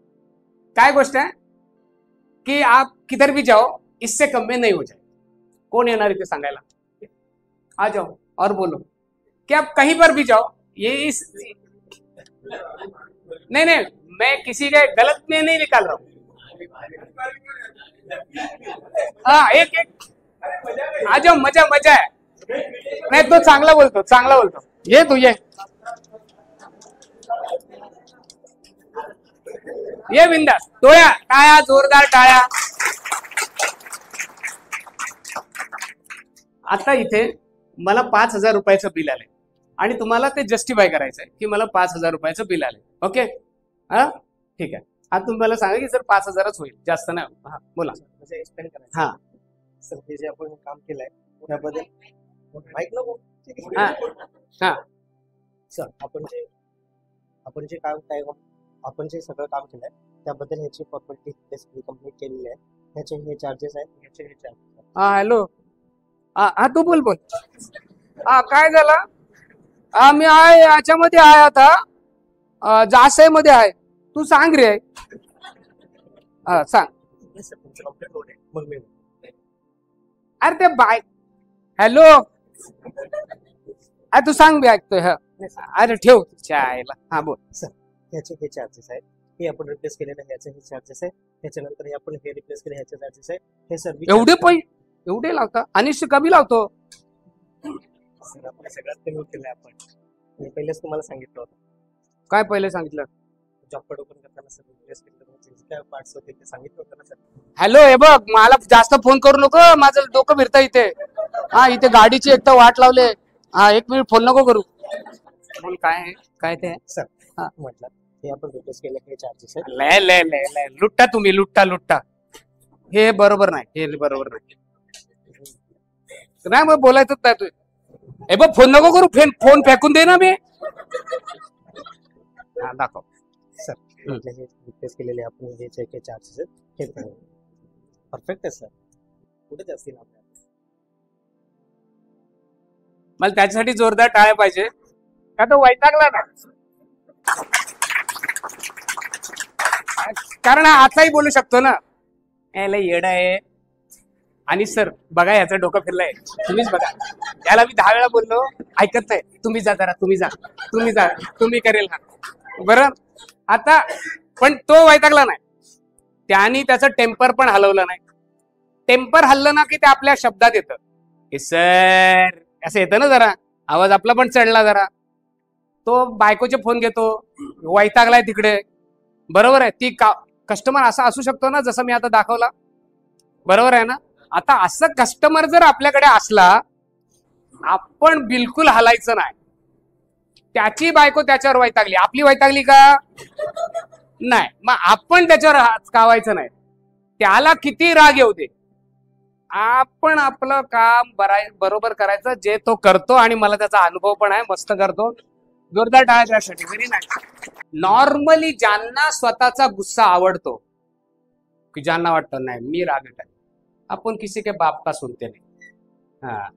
काय गोष्ट आहे की आप किधर भी जाओ इससे कम में नहीं हो जाए. कौन येणार इथे सांगायला? आ जाओ और बोलो कि आप कहीं पर भी जाओ, ये इस नहीं नहीं, मैं किसी के गलत में नहीं निकाल रहा हूं. हाँ, एक आ जाओ, मजा मजा है. नाही तो चांगला बोलतो, चांगला बोलतो. ये तू ये बिंदास. टोळ्या, टाळ्या, जोरदार टाळ्या. आता इथे मला 5,000 रुपयाचं बिल आलंय आणि तुम्हाला ते जस्टिफाय करायचंय की मला 5,000 रुपयाचं बिल आलंय. ओके, हा ठीक आहे. आता तुम्ही मला सांगा की जर 5,000च होईल, जास्त नाही. हा बोला. एक्सप्लेन करायचं. हा सर, हे जे आपण काम केलंय त्याबद्दल माहित नको. हा हा सर, आपण जे काम काय आपण जे सगळं काम केलंय त्याबद्दल ह्याची प्रॉपर्टी कंप्लीट केलेली आहे. ह्याचे हे चार्जेस आहेत, ह्याचे हे चार्जेस. हा हॅलो, हा तू बोल बोल. हा काय झालं? मी आहे याच्यामध्ये आहे, आता जासई मध्ये आहे. तू सांग रे. हा सांग. कंप्लीट होणे मग मी अरे ते बाय, हॅलो, अरे तू सांग, मी ऐकतोय. हा अरे ठेव चायला. हा बोल. सर, ह्याचे हे चार्जेस आहेत. हे आपण रिप्लेस केलेलं ह्याचे हे चार्जेस आहे. ह्याच्यानंतर हे आपण हे रिप्लेस केले ह्याचे चार्जेस आहे. हे सर्व एवढे लावता? अनिश कमी लावतो. सर, आपण सगळ्यात कमी केलंय आपण. मी पहिलेच तुम्हाला सांगितलं होतं. काय पहिले सांगितलं? जॉब कार्ड ओपन करताना सर रिप्लेस केलं काय पार्ट्स होते ते सांगितलं होतं ना सर. हॅलो, हे बघ, मला जास्त फोन करू नको, माझं डोकं फिरतं इथे. हा इथे गाडीची एक तर वाट लावले. हा एक मिनिट फोन नको करू. बोल काय आहे, काय ते सर. हा म्हटलं हे आपण रिप्लेस केले हे चार्जेस आहेत. लय लय लय लय लुट्टा तुम्ही, लुट्टा. हे बरोबर नाही, हे बरोबर नाही. नाही मग बोलायचंच नाही तू. हे बघ फोन नको करू, फोन फेकून दे ना मी. हा दाखव. सर, म्हटलं हे रिप्लेस केलेले आपण हे जे चार्जेस आहेत हे परफेक्ट आहे सर. कुठेच असतील आपल्याला. मला त्याच्यासाठी जोरदार टाळ्या पाहिजे का? तो वैतागला ना, कारण आताही बोलू शकतो ना. लय येड आहे. आणि सर बघा, याचं डोकं फिरलंय. तुम्हीच बघा, याला मी 10 वेळा बोललो, ऐकत नाही. तुम्ही जा जरा, तुम्ही जा, तुम्ही करेल. हा बरं. आता पण तो वैतागला नाही, त्याने त्याचं टेम्पर पण हलवलं नाही. टेम्पर हल्लं ना की ते आपल्या शब्दात येतं. सर असं येतं ना, जरा आवाज आपला पण चढला जरा. तो बायकोचे फोन घेतो, वैतागलाय तिकडे, बरोबर आहे. ती कस्टमर असा असू शकतो ना, जसं मी आता दाखवला, बरोबर आहे ना. आता असं कस्टमर जर आपल्याकडे असला, आपण बिलकुल हलायचं नाही. त्याची बायको त्याच्यावर वैतागली, आपली वैतागली का नाही, मग आपण त्याच्यावर कावायचं नाही. त्याला किती राग येऊ दे, आपण आपलं काम बरोबर करायचं, जे तो करतो. आणि मला त्याचा अनुभव पण आहे, मस्त करतो. जोरदार टाळ्या त्यासाठी. Very nice. नॉर्मली ज्यांना स्वतःचा गुस्सा आवडतो, की ज्यांना वाटतं नाही मी रागीट आहे, अपन किसी के बाप का सुनते नहीं. हाँ,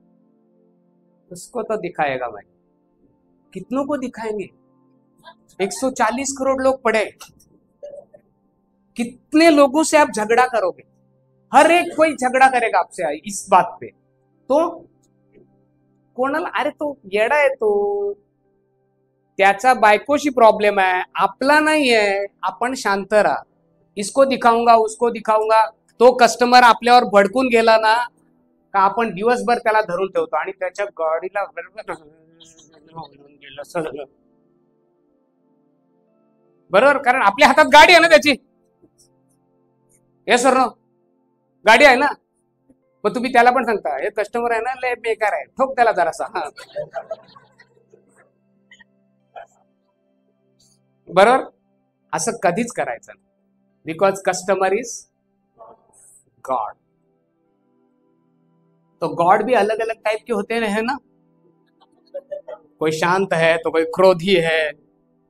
उसको तो दिखाएगा भाई. कितनों को दिखाएंगे? 140 करोड़ लोग पड़े. कितने लोगों से आप झगड़ा करोगे? हर एक कोई झगड़ा करेगा आपसे इस बात पे. तो कोणाला, अरे तो येडा आहे, तो त्याचा बायकोशी प्रॉब्लेम आहे, आपला नाही आहे. आपण शांत राहा. इसको दिखाऊंगा, उसको दिखाऊंगा. तो कस्टमर आपल्यावर भडकून गेला ना का आपण दिवसभर त्याला धरून ठेवतो आणि त्याच्या गाडीला बरोबर, कारण आपल्या हातात गाडी आहे ना त्याची. येस सर नो, गाडी आहे ना. मग तुम्ही त्याला पण सांगता हे कस्टमर आहे ना, लय बेकार आहे, ठोक त्याला जरासा. हा बरोबर. असं कधीच करायचं नाही, बिकॉज कस्टमर इज गॉड. तो गॉड भी अलग अलग टाइप के होते हैं ना. कोई शांत है तो कोई क्रोधी है,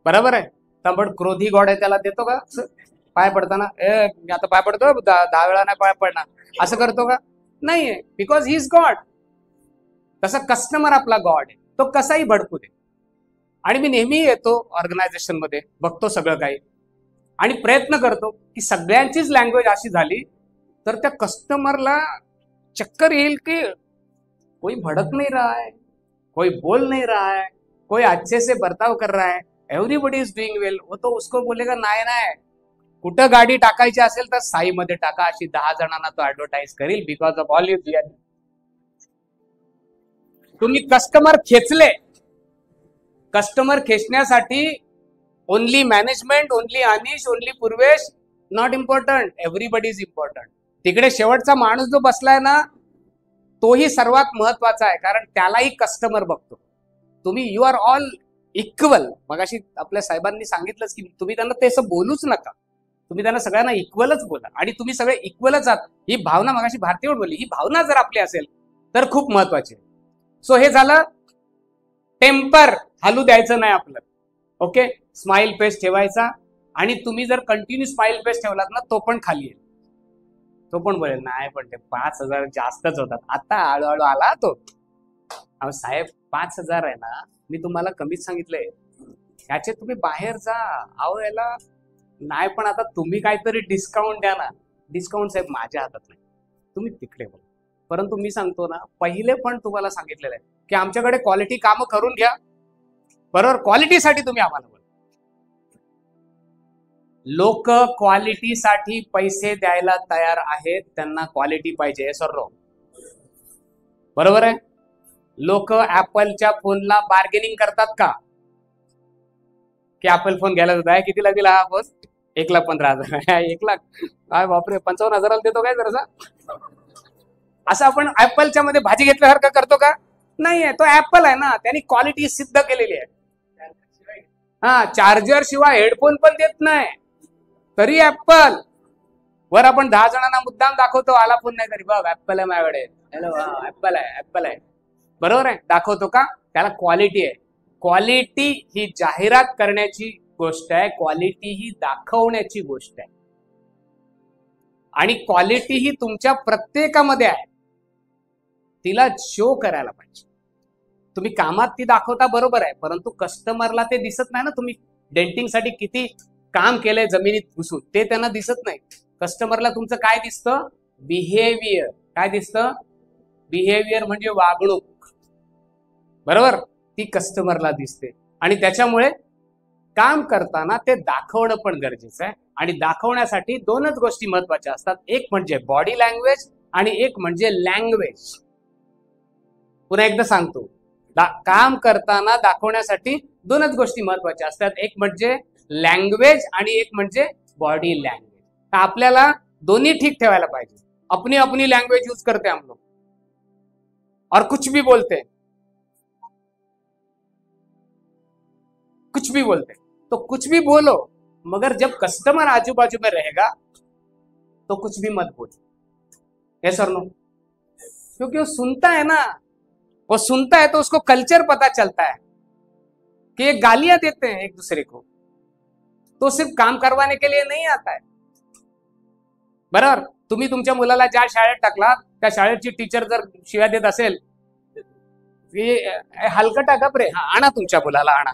बरोबर आहे. पण क्रोधी गॉड आहे त्याला देतो का असं? पाय पडताना मी आता पाय पडतो 10 वेळा नाही पाय पडणार असं करतो का? नाहीये. Because he is God. तसा कस्टमर आपला गॉड आहे. तो कसाही भडकू दे. आणि मी नेहमी येतो ऑर्गनायझेशन मध्ये, बघतो सगळं काही आणि प्रयत्न करतो की सगळ्यांचीच लँग्वेज अशी झाली तर त्या कस्टमरला चक्कर येईल की कोई भड़क नहीं रहा है, कोई बोल नहीं रहा है, कोई अच्छे से बर्ताव कर रहा है, एव्हरीबडी इज डुईंग वेल. वो तो उसको बोलेगा नाही नाही, कुठं गाडी टाकायची असेल तर साईमध्ये टाका, अशी 10 जणांना तो ऍडव्हर्टाईज करेल. Because of all you bear. तुम्ही कस्टमर खेचले. कस्टमर खेचण्यासाठी only management, only Anish, only Purvesh not important. Everybody is important. तिकडे शेवटचा माणूस जो बसलाय ना तोही सर्वात महत्वाचा आहे, कारण त्यालाही कस्टमर बघतो. तुम्ही यू आर ऑल इक्वल. मगाशी आपल्या साहेबांनी सांगितलंच की तुम्ही त्यांना ते असं बोलूच नका. तुम्ही त्यांना सगळ्यांना इक्वलच बोला आणि तुम्ही सगळे इक्वलच आहात. ही भावना मगाशी भारतीय बोलली, ही भावना जर आपली असेल तर खूप महत्वाची आहे. सो हे झालं टेम्पर. हालू द्यायचं नाही आपलं. ओके. स्माइल फेस ठेवायचा आणि तुम्ही जर कंटिन्यू स्माइल फेस ठेवलात ना तो पण खाली येईल. तो पण बोलेल नाही पण ते 5,000 जास्तच होतात. आता हळूहळू आला तो. अहो साहेब 5,000 आहे ना, मी तुम्हाला कमीच सांगितलंय. याचे तुम्ही बाहेर जा. अहो याला नाही पण आता तुम्ही काहीतरी डिस्काउंट द्या ना. डिस्काउंट साहेब माझ्या हातात नाही, तुम्ही तिकडे बोला. परंतु मी सांगतो ना, पहिले पण तुम्हाला सांगितलेलं आहे की आमच्याकडे क्वालिटी कामं करून घ्या. बरोबर. क्वालिटीसाठी तुम्ही आम्हाला बोला. लोक क्वालिटीसाठी पैसे द्यायला तयार आहेत. त्यांना क्वालिटी पाहिजे. Sir no. बरोबर आहे. लोक ऍपलच्या फोनला बार्गेनिंग करतात का? की ऍपल फोन घ्यायला जात आहे, कितीला दिला हा फोन? 1,15,000. 1 लाख काय बापरे, 55,000 देतो काय जरासा? असं आपण ऍपलच्या मध्ये भाजी घेतल्यासारखं करतो का? नाहीये. तो ऍपल आहे ना, त्यांनी क्वालिटी सिद्ध केलेली आहे. हा, चार्जर शिवाय हेडफोन पण देत नाही तरी ऍपल. वर आपण 10 जणांना मुद्दाम दाखवतो, आला फोन नाही तरी बघ ऍपल आहे माझ्याकडे. हॅलो हा ऍपल आहे, ऍपल आहे. बरोबर आहे. दाखवतो का? त्याला क्वालिटी आहे. क्वालिटी ही जाहिरात करण्याची गोष्ट आहे, क्वालिटी ही दाखवण्याची गोष्ट आहे. आणि क्वालिटी ही तुमच्या प्रत्येकामध्ये आहे. तिला शो करायला पाहिजे. तुम्ही कामात ती दाखवता बरोबर आहे, परंतु कस्टमरला ते दिसत नाही ना. तुम्ही डेंटिंगसाठी किती काम केलंय जमिनीत घुसून ते त्यांना दिसत नाही. कस्टमरला तुमचं काय दिसतं? बिहेवियर. काय दिसतं? बिहेवियर म्हणजे वागणूक. बरोबर. ती कस्टमरला दिसते आणि त्याच्यामुळे काम करताना ते दाखवणं पण गरजेचं आहे. आणि दाखवण्यासाठी 2च गोष्टी महत्वाच्या असतात. एक म्हणजे बॉडी लँग्वेज आणि एक म्हणजे लँग्वेज. पुन्हा एकदा सांगतो, काम करताना दाखवण्यासाठी 2च गोष्टी महत्वाच्या असतात. एक म्हणजे लँग्वेज आणि एक म्हणजे बॉडी लँग्वेज. तर आपल्याला दोन्ही ठीक ठेवायला पाहिजे. अपनी अपनी लँग्वेज यूज करते हम लोग और कुछ भी बोलते, कुछ भी बोलते. तो कुछ भी बोलो, मगर जब कस्टमर आजू बाजू में रहेगा तो कुछ भी मत बोलो. यस और नो? क्योंकि वो सुनता है ना, वो सुनता है तो उसको कल्चर पता चलता है कि ये गालियां देते हैं एक दूसरे को. तो सिर्फ काम करवाने के लिए नहीं आता है. बरोबर. तुम्ही तुमच्या मुलाला ज्या शाळेत टाकला त्या शाळेची टीचर जर शिव्या देत असेल की हलकटा गप रे, हा आणा तुमच्या मुलाला आणा,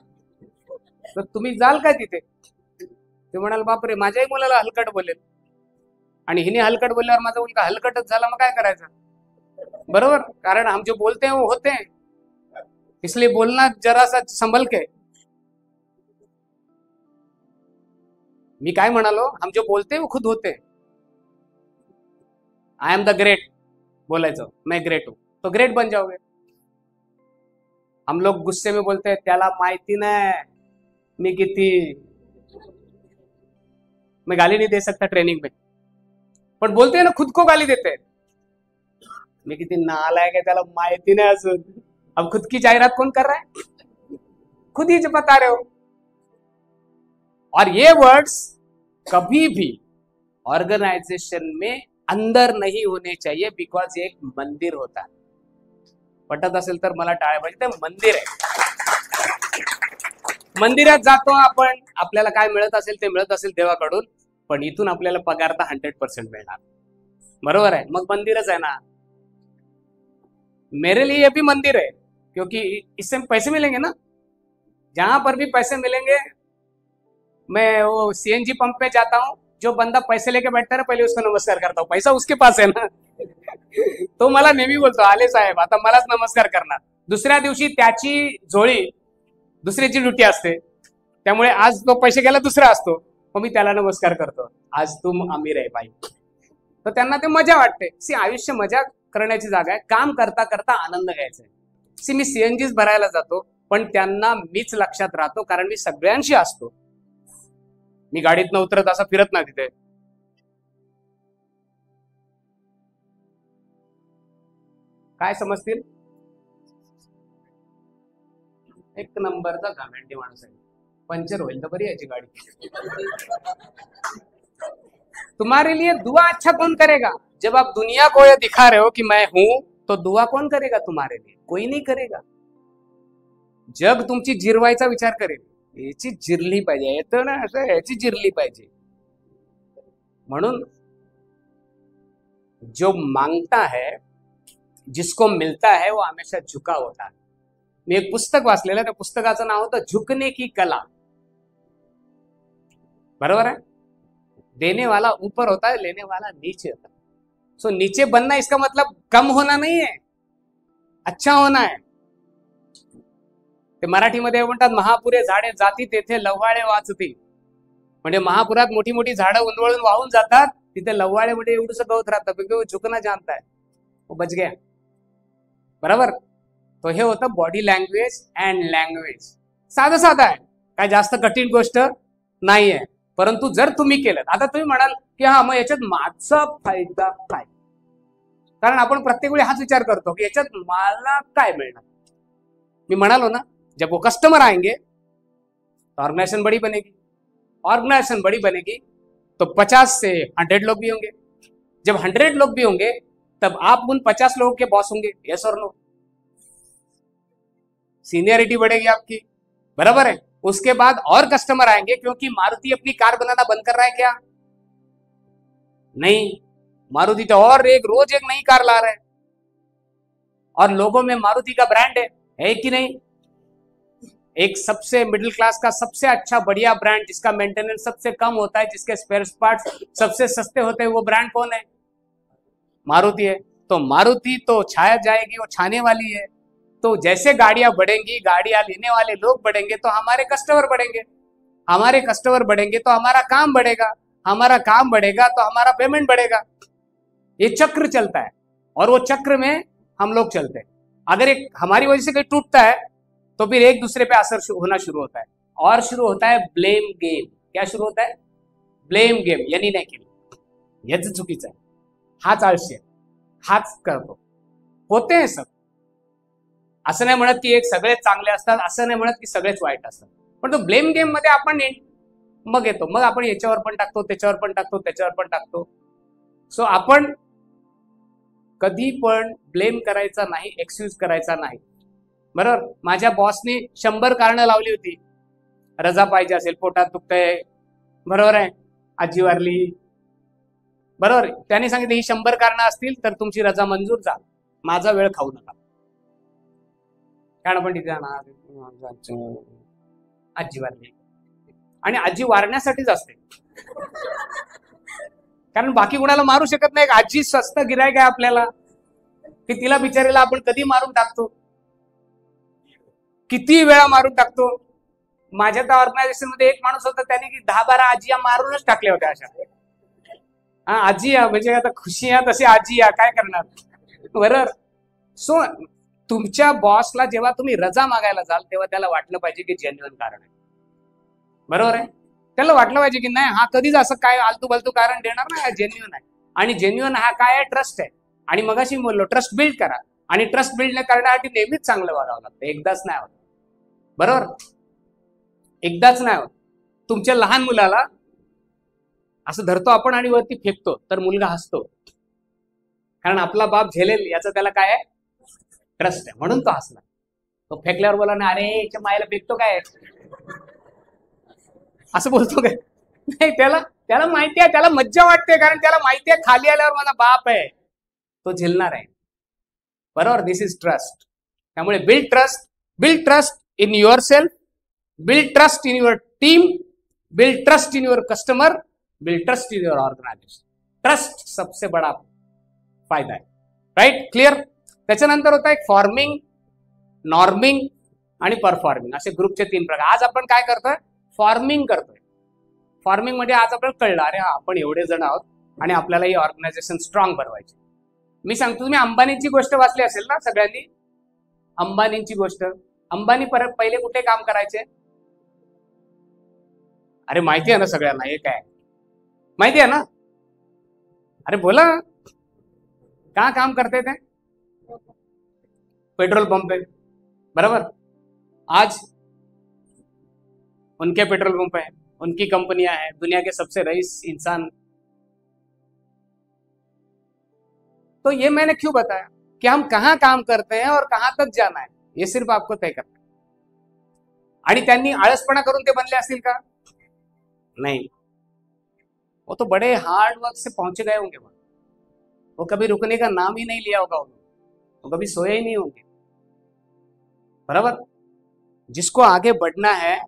तर तुम्ही जाल काय तिथे? ते म्हणाल बापरे माझ्याही मुलाला हलकट बोलेल आणि हिने हलकट बोलल्यावर माझा मुलगा हलकटच झाला, मग काय करायचं? बरोबर. कारण हम जो बोलते हैं वो होते हैं, इसलिए बोलना जरा सा संभल के. मी काय म्हणालो? हम जो बोलते हैं वो खुद होते हैं. आई एम द ग्रेट बोलायचं, मैं ग्रेट हूं, तो ग्रेट बन जाओगे. हम लोग गुस्से में बोलते हैं त्याला माहिती नाही मी किती. मैं गाली नहीं दे सकता ट्रेनिंग में, पण बोलते हैं ना खुद को गाली देते हैं. मी किती नालायक है त्याला माहिती नाही अजून. अब खुद की जाहिरात कौन कर रहा है? खुद ही बता रहे हो. और ये वर्ड्स कभी भी ऑर्गेनाइजेशन में अंदर नहीं होने चाहिए, बिकॉज एक मंदिर होता है. पटत असेल तर मला टाळ्या पाहिजे. ते मंदिर आहे. मंदिरात जातो आपण, आपल्याला काय मिळत असेल ते मिळत असेल देवाकडून, पण इथून आपल्याला पगार तर 100% मिळणार. बरोबर है, मग मंदिरच है ना. मेरे लिए ये भी मंदिर है, क्योंकि इससे पैसे मिलेंगे ना. जहां पर भी पैसे मिलेंगे, मैं वो सीएनजी पंप पे जाता हूँ, जो बंदा पैसे लेके बैठता है पहले उसको नमस्कार करता हूँ, पैसा उसके पास है ना. तो मला नेहमी बोलतो, आले साहेब आता मलाच नमस्कार करणार. दुसऱ्या दिवशी त्याची झोळी दुसऱ्याची ड्युटी असते, त्यामुळे आज तो पैसे घ्यायला दुसरा असतो, मग मी त्याला नमस्कार करतो, आज तुम अमीर आहे भाई. तर त्यांना ते मजा वाटते. सी आयुष्य मजा करण्याची जागा आहे, काम करता करता आनंद घ्यायचा आहे. सी मी सीएनजीच भरायला जातो, पण त्यांना मीच लक्षात राहतो, कारण मी सगळ्यांशी असतो. मी गाडीत न उतरत असं फिरत नाही तिथे. काय समजतील? एक नंबरचा घामेंडी माणूस आहे. पंचर होईल तर बरी याची गाडी. तुम्हारे लिए दुआ अच्छा कौन करेगा? जब आप दुनिया को ये दिखा रहे हो कि मैं हूं, तो दुआ कौन करेगा तुम्हारे लिए? कोई नहीं करेगा. जग तुमची जिरवायचा विचार करेल, याची जिरली पाहिजे, येतं ना असं, याची जिरली पाहिजे. म्हणून जो मांगता है, जिसको मिलता है, वो हमेशा झुका होता है. मी एक पुस्तक वाचलेलं, त्या पुस्तकाचं नाव होतं झुकने की कला. बरोबर है. देने वाला ऊपर होता है, लेने वाला नीचे होता है. सो नीचे बनना इसका मतलब कम होना नहीं है, अच्छा होना है. ते मराठीमध्ये म्हणतात, महापुरे झाडे जाती तेथे लव्हाळे वाचती. म्हणजे महापुरात मोठी मोठी झाडं उंदवळून वाहून जातात, तिथे लव्हाळे म्हणजे एवढंसं गवत राहतं, क्योंकि वो झुकना जानता है, वो बच गया. बरोबर. तो हे होतं बॉडी लँग्वेज अँड लँग्वेज. साधं साधं आहे, काय जास्त कठीण गोष्ट नाहीये. परंतु जर तुम्ही केलं, आता तुम्ही म्हणाल की हा मग याच्यात माझा फायदा काय? कारण आपण प्रत्येक वेळी हाच विचार करतो की याच्यात मला काय मिळणार. मी म्हणालो ना, जब वो कस्टमर आएंगे तो ऑर्गेनाइजेशन बड़ी बनेगी. ऑर्गेनाइजेशन बड़ी बनेगी तो 50 से 100 लोग भी होंगे. जब 100 लोग भी होंगे, तब आप उन 50 लोगों के बॉस होंगे. यस और नो? सीनियरिटी बढ़ेगी आपकी. बराबर है. उसके बाद और कस्टमर आएंगे, क्योंकि मारुति अपनी कार बनाना बंद कर रहा है क्या? नहीं. मारुति तो और रोज एक नई कार ला रहा है, और लोगों में मारुति का ब्रांड है कि नहीं? एक सबसे मिडिल क्लास का सबसे अच्छा बढ़िया ब्रांड, जिसका मेंटेनेंस सबसे कम होता है, जिसके स्पेयर पार्ट्स सबसे सस्ते होते हैं, वो ब्रांड कौन है? मारुति है. तो मारुति तो छाया जाएगी, वो छाने वाली है. तो जैसे गाड़ियां बढ़ेंगी, गाड़ियां लेने वाले लोग बढ़ेंगे, तो हमारे कस्टमर बढ़ेंगे. हमारे कस्टमर बढ़ेंगे तो हमारा काम बढ़ेगा. हमारा काम बढ़ेगा तो हमारा पेमेंट बढ़ेगा. ये चक्र चलता है, और वो चक्र में हम लोग चलते हैं. अगर एक हमारी वजह से कहीं टूटता है, तो फिर एक दूसरे पे असर होना शुरू होता है, और शुरू होता है ब्लेम गेम. क्या शुरू होता है? Blame game. यांनी नाही केलं, याच चुकीचं आहे, हाच आळशी आहे, हाच करतो. होते हैं सब. असं नाही म्हणत की एक सगळेच चांगले असतात, असं नाही म्हणत की सगळेच वाईट असतात, पण तो ब्लेम गेम मध्ये आपण मग येतो. मग आपण याच्यावर पण टाकतो, त्याच्यावर पण टाकतो, त्याच्यावर पण टाकतो. सो आपण कधी पण ब्लेम करायचा नाही, एक्सक्यूज करायचा नाही. बरोबर. माझ्या बॉसने 100 कारणं लावली होती. रजा पाहिजे असेल, पोटात दुखतंय, बरोबर आहे, आजी वारली, बरोबर. त्याने सांगितलं ही 100 कारणं असतील तर तुमची रजा मंजूर, जा, माझा वेळ खाऊ नका. कारण आपण तिथे जाणार, आजी वारली, आणि आजी वारण्यासाठीच असते, कारण बाकी कुणाला मारू शकत नाही. आजी स्वस्त गिरायक आहे आपल्याला, की तिला बिचारीला आपण कधी मारून टाकतो, किती वेळा मारून टाकतो. माझ्या त्या ऑर्गनायझेशन मध्ये एक माणूस होता, त्याने की 10-12 आजी मारूनच टाकल्या होत्या अशा. हा, आजी म्हणजे आता खुशी आहे तशी आजी काय करणार, बरोबर. सो तुमच्या बॉसला जेव्हा तुम्ही रजा मागायला जाल, तेव्हा त्याला वाटलं पाहिजे की जेन्युइन कारण आहे, बरोबर आहे. त्याला वाटलं पाहिजे की नाही, हा कधीच असं काय आलतू बलतू कारण देणार नाही, हा जेन्युइन आहे. आणि जेन्युइन हा काय आहे? ट्रस्ट आहे. आणि मगाशी बोललो, ट्रस्ट बिल्ड करा, आणि ट्रस्ट बिल्ड करण्यासाठी नेहमीच चांगलं वागावं लागतं, एकदाच नाही होत, बरोबर. एकदाच नाही होत. तुमच्या लहान मुलाला असं धरतो आपण आणि वरती फेकतो, तर मुलगा हसतो, कारण आपला बाप झेलेल याचं त्याला काय आहे? ट्रस्ट आहे, म्हणून तो हसला. तो फेकल्यावर बोला ना, अरे याच्या मायला फेकतो काय? असं बोलतो काय? नाही, त्याला त्याला माहिती आहे, त्याला मज्जा वाटते, कारण त्याला माहिती आहे खाली आल्यावर माझा बाप आहे, तो झेलणार आहे. बरोबर. This is trust. त्यामुळे build trust in yourself, build trust in your team, build trust in your customer, build trust in your organization. Trust सबसे बडा फायदा आहे. Right, clear. त्याच्यानंतर होता एक फॉर्मिंग, नॉर्मिंग आणि परफॉर्मिंग, असे ग्रुपचे 3 प्रकार. आज आपण काय करतोय? फॉर्मिंग करतोय. फॉर्मिंग म्हणजे आज आपल्याला कळलं, अरे आपण एवढे जण आहोत आणि आपल्याला ही ऑर्गनायझेशन स्ट्रॉंग बनवायची. मी सांगतो, तुम्ही अंबानींची गोष्ट वाचली असेल ना सगळ्यांनी, अंबानींची गोष्ट. अंबानी पहिले कुठे काम करायचे? अरे माहिती आहे ना सगळ्यांना, हे काय माहिती आहे ना? अरे बोला, कहाँ काम करते थे? पेट्रोल पंप पे. बराबर. आज उनके पेट्रोल पंप है, उनकी कंपनियां हैं, दुनिया के सबसे रईस इंसान. तो ये मैंने क्यों बताया कि हम कहाँ काम करते हैं और कहाँ तक जाना है, ये सिर्फ आपको तय करना है. आणि त्यांनी आळसपणा करून ते बनले असतील का? नहीं, वो तो बड़े हार्ड वर्क से पहुंचे गए होंगे. वो कभी रुकने का नाम ही नहीं लिया होगा उन्होंने, वो कभी सोए ही नहीं होंगे. बराबर. जिसको आगे बढ़ना है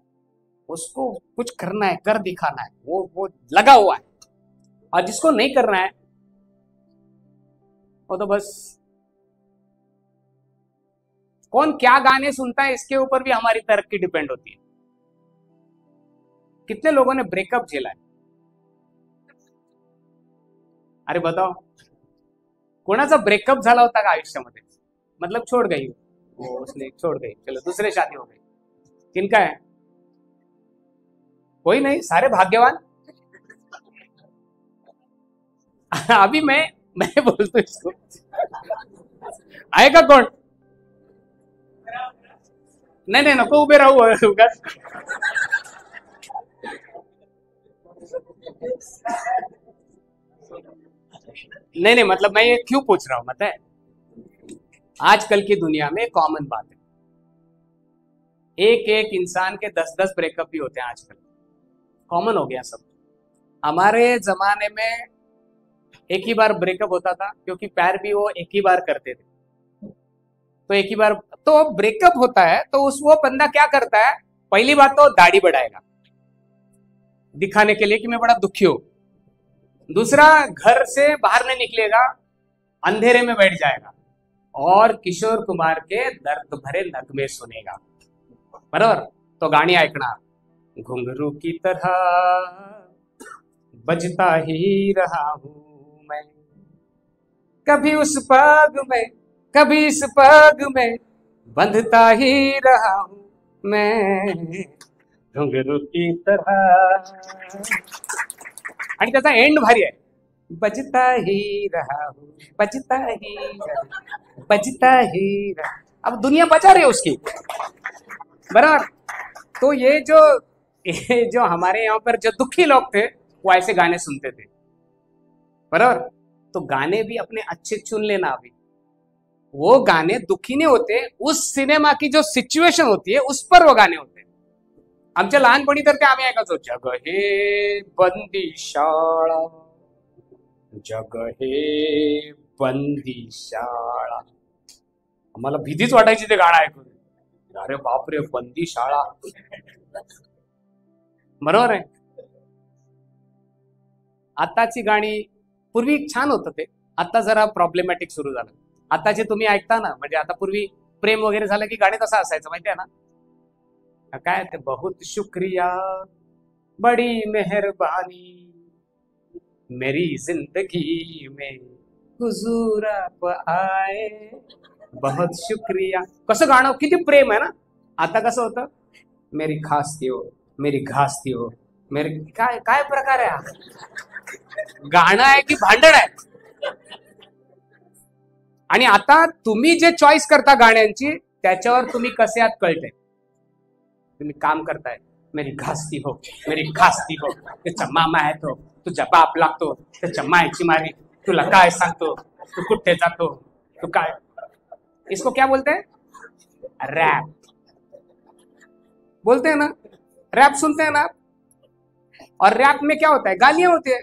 उसको कुछ करना है, कर दिखाना है, वो लगा हुआ है. और जिसको नहीं करना है वो तो बस, कौन क्या गाने सुनता है इसके ऊपर भी हमारी तरक्की डिपेंड होती है. कितने लोगों ने ब्रेकअप झेला है? अरे बताओ, कोणाचा ब्रेकअप झाला होता का आयुष्यामध्ये? मतलब छोड़ गई वो, उसने छोड़ गई, चलो दूसरे शादी हो गई. किनका है? कोई नहीं, सारे भाग्यवान. अभी मैं बोलतो इसको, आहे का कोण? नाही, नको उभे राहू उगाच. नहीं, मतलब मैं ये क्यों पूछ रहा हूं, पता है? आजकल की दुनिया में कॉमन बात है, एक इंसान के 10-10 ब्रेकअप भी होते हैं आजकल. कॉमन हो गया सब. हमारे जमाने में एक ही बार ब्रेकअप होता था, क्योंकि प्यार भी वो एक ही बार करते थे. तो एक ही बार तो ब्रेकअप होता है, तो वो बंदा क्या करता है? पहली बात तो दाढ़ी बढ़ाएगा दिखाने के लिए कि मैं बड़ा दुखी हूं. दूसरा, घर से बाहर नहीं निकलेगा, अंधेरे में बैठ जाएगा और किशोर कुमार के दर्द भरे नगमे सुनेगा. बराबर. तो गाणी ऐकणार, घुंघरू की तरह बजता ही रहा हूं मैं, कभी उस पग में कभी इस पग में बंधता ही रहा हूं मैं, घुंघरू की तरह. आणि त्याचा एंड भारी आहे, बजता ही रहा हूं, बजता ही बजता ही रहा. अब दुनिया बजा रही है उसकी. बराबर. तो ये जो हमारे यहाँ पर जो दुखी लोग थे, वो ऐसे गाने सुनते थे. बराबर. तो गाने भी अपने अच्छे चुन लेना. अभी वो गाने दुखी नहीं होते, उस सिनेमा की जो सिच्युएशन होती है उस पर वो गाणे होते. आमच्या लहानपणी तर ते आम्ही ऐकायचो, जग हे बंदीशाळा, जग हे बंदीशाळा. आम्हाला भीतीच वाटायची ते गाणं ऐकून. अरे बापरे, बंदीशाळा. बरोबर आहे. आताची गाणी, पूर्वी छान होतं ते, आता जरा प्रॉब्लेमॅटिक सुरू झालं. आताचे तुम्ही ऐकता ना, म्हणजे आता पूर्वी प्रेम वगैरे झालं की गाणे कसं असायचं माहिती आहे ना? काय ते, बहुत शुक्रिया, बड़ी मेहरबानी, मेरी जिंदगी में हुजूर आप आए, बहुत शुक्रिया. कसं गाणं, किती प्रेम आहे ना. आता कसं होतं, मेरी खास्ती हो, मेरी घासती हो, मेरी काय प्रकार आहे हा? गाणं आहे की भांडण आहे? आणि आता तुम्ही जे चॉईस करता गाण्यांची, त्याच्यावर तुम्ही कसे आहात कळते. तुम्ही काम करताय, मेरी घासती हो, मेरी घासती हो, त्याचा मामा आहे तो, तुझा बाप लागतो, त्याच्या मायची मारी, तुला काय सांगतो, तू कुठे जातो, तू काय. इसको क्या बोलते हैं? रैप. बोलते हैं ना, रैप सुनते हैं ना आप. और रैप में क्या होता है, गालियां होती है।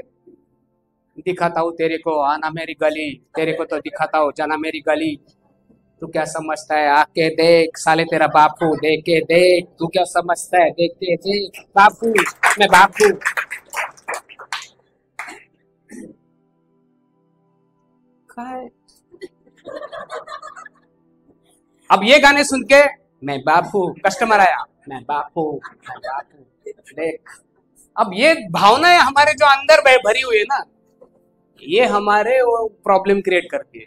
दिखाता हूँ तेरे को आना मेरी गली, तेरे को तो दिखाता हूँ जाना मेरी गली, तू क्या समझता है आके देख साले तेरा बापू, देख के देख तू क्या समझता है, देख के देख बापू, मैं बापू। अब ये गाने सुन के मैं बापू, कस्टमर आया मैं बापू, मैं बापू, देख। अब ये भावनाएं हमारे जो अंदर भरी हुई है ना, ये हमारे वो प्रॉब्लम क्रिएट करती है।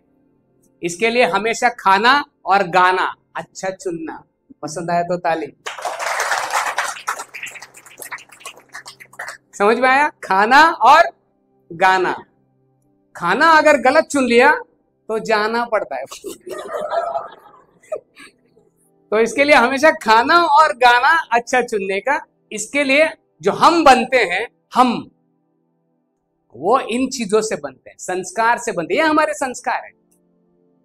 इसके लिए हमेशा खाना और गाना अच्छा चुनना। पसंद आया तो ताली। समझ में आया? खाना और गाना। खाना अगर गलत चुन लिया तो जाना पड़ता है। तो इसके लिए हमेशा खाना और गाना अच्छा चुनने का। इसके लिए जो हम बनते हैं, हम वो इन चीजों से बनते हैं, संस्कार से बनते हैं। ये हमारे संस्कार है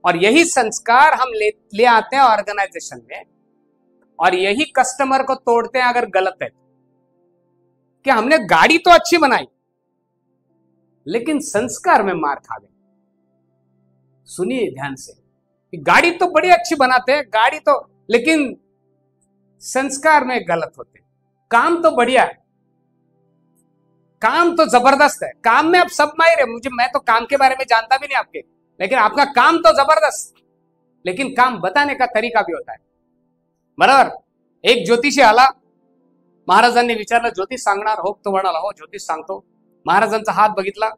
और यही संस्कार हम ले आते हैं ऑर्गेनाइजेशन में, और यही कस्टमर को तोड़ते हैं अगर गलत है। कि हमने गाड़ी तो अच्छी बनाई लेकिन संस्कार में मार खा गए। सुनिए ध्यान से, कि गाड़ी तो बड़ी अच्छी बनाते हैं, गाड़ी तो, लेकिन संस्कार में गलत होते हैं। काम तो बढ़िया है, काम तो जबरदस्त है, काम में आप सब माहिर है। मैं तो काम के बारे में जानता भी नहीं आपके, लेकिन आपका काम तो जबरदस्त, लेकिन काम बताने का तरीका भी होता है, बरोबर। एक ज्योतिषी आला, महाराजांनी विचारलं ज्योतिष सांगणार हो? तो म्हणाला हो ज्योतिष सांगतो। महाराजांचा हात बघितला,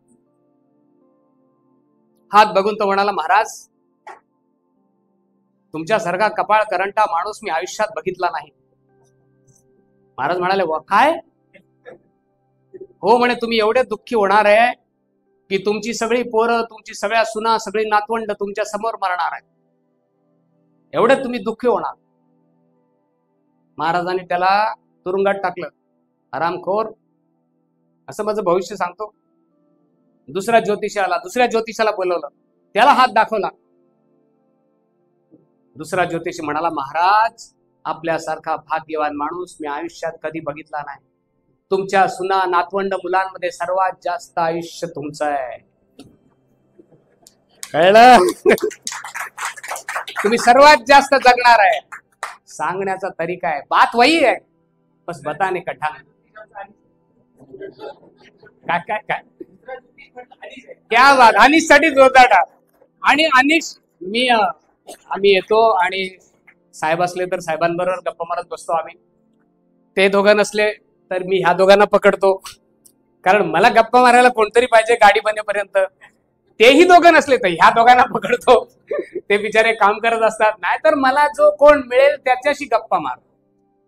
हात बघून तो म्हणाला महाराज तुमच्यासारखा कपाळ करंटा माणूस मी आयुष्यात बघितला नाही। महाराज म्हणाले वा काय? हो म्हणे तुम्ही एवढे दुःखी होणार आहे की तुमची सगळी पोरं, तुमची सगळ्या सुना, सगळी नातवंड तुमच्या समोर मरणार आहे, एवढे तुम्ही दुःखी होणार। महाराजांनी त्याला तुरुंगात टाकलं, आरामखोर, असं माझं भविष्य सांगतो। दुसरा ज्योतिषी आला, दुसऱ्या ज्योतिषाला बोलवलं, त्याला हात दाखवला। दुसरा ज्योतिषी म्हणाला महाराज आपल्यासारखा भाग्यवान माणूस मी आयुष्यात कधी बघितला नाही। तुमच्या सुना, नातवंड, मुलांमध्ये सर्वात जास्त आयुष्य तुमचं आहे, कळलं? तुम्ही सर्वात जास्त जगणार आहे। सांगण्याचा तरीका आहे, बात वही है, बस बताने का ढंग। काय काय काय क्या बात, अनिशसाठी जोरदार टाक। आणि अनिश आम्ही येतो आणि साहेब असले तर साहेबांबरोबर गप्पा मारत बसतो आम्ही, ते दोघं नसले तर मी ह्या दोघांना पकडतो, कारण मला गप्पा मारायला कोणतरी पाहिजे गाडी बनेपर्यंत। तेही दोघं नसले तर ह्या दोघांना पकडतो, ते बिचारे काम करत असतात, नाहीतर मला जो कोण मिळेल त्याच्याशी गप्पा मार।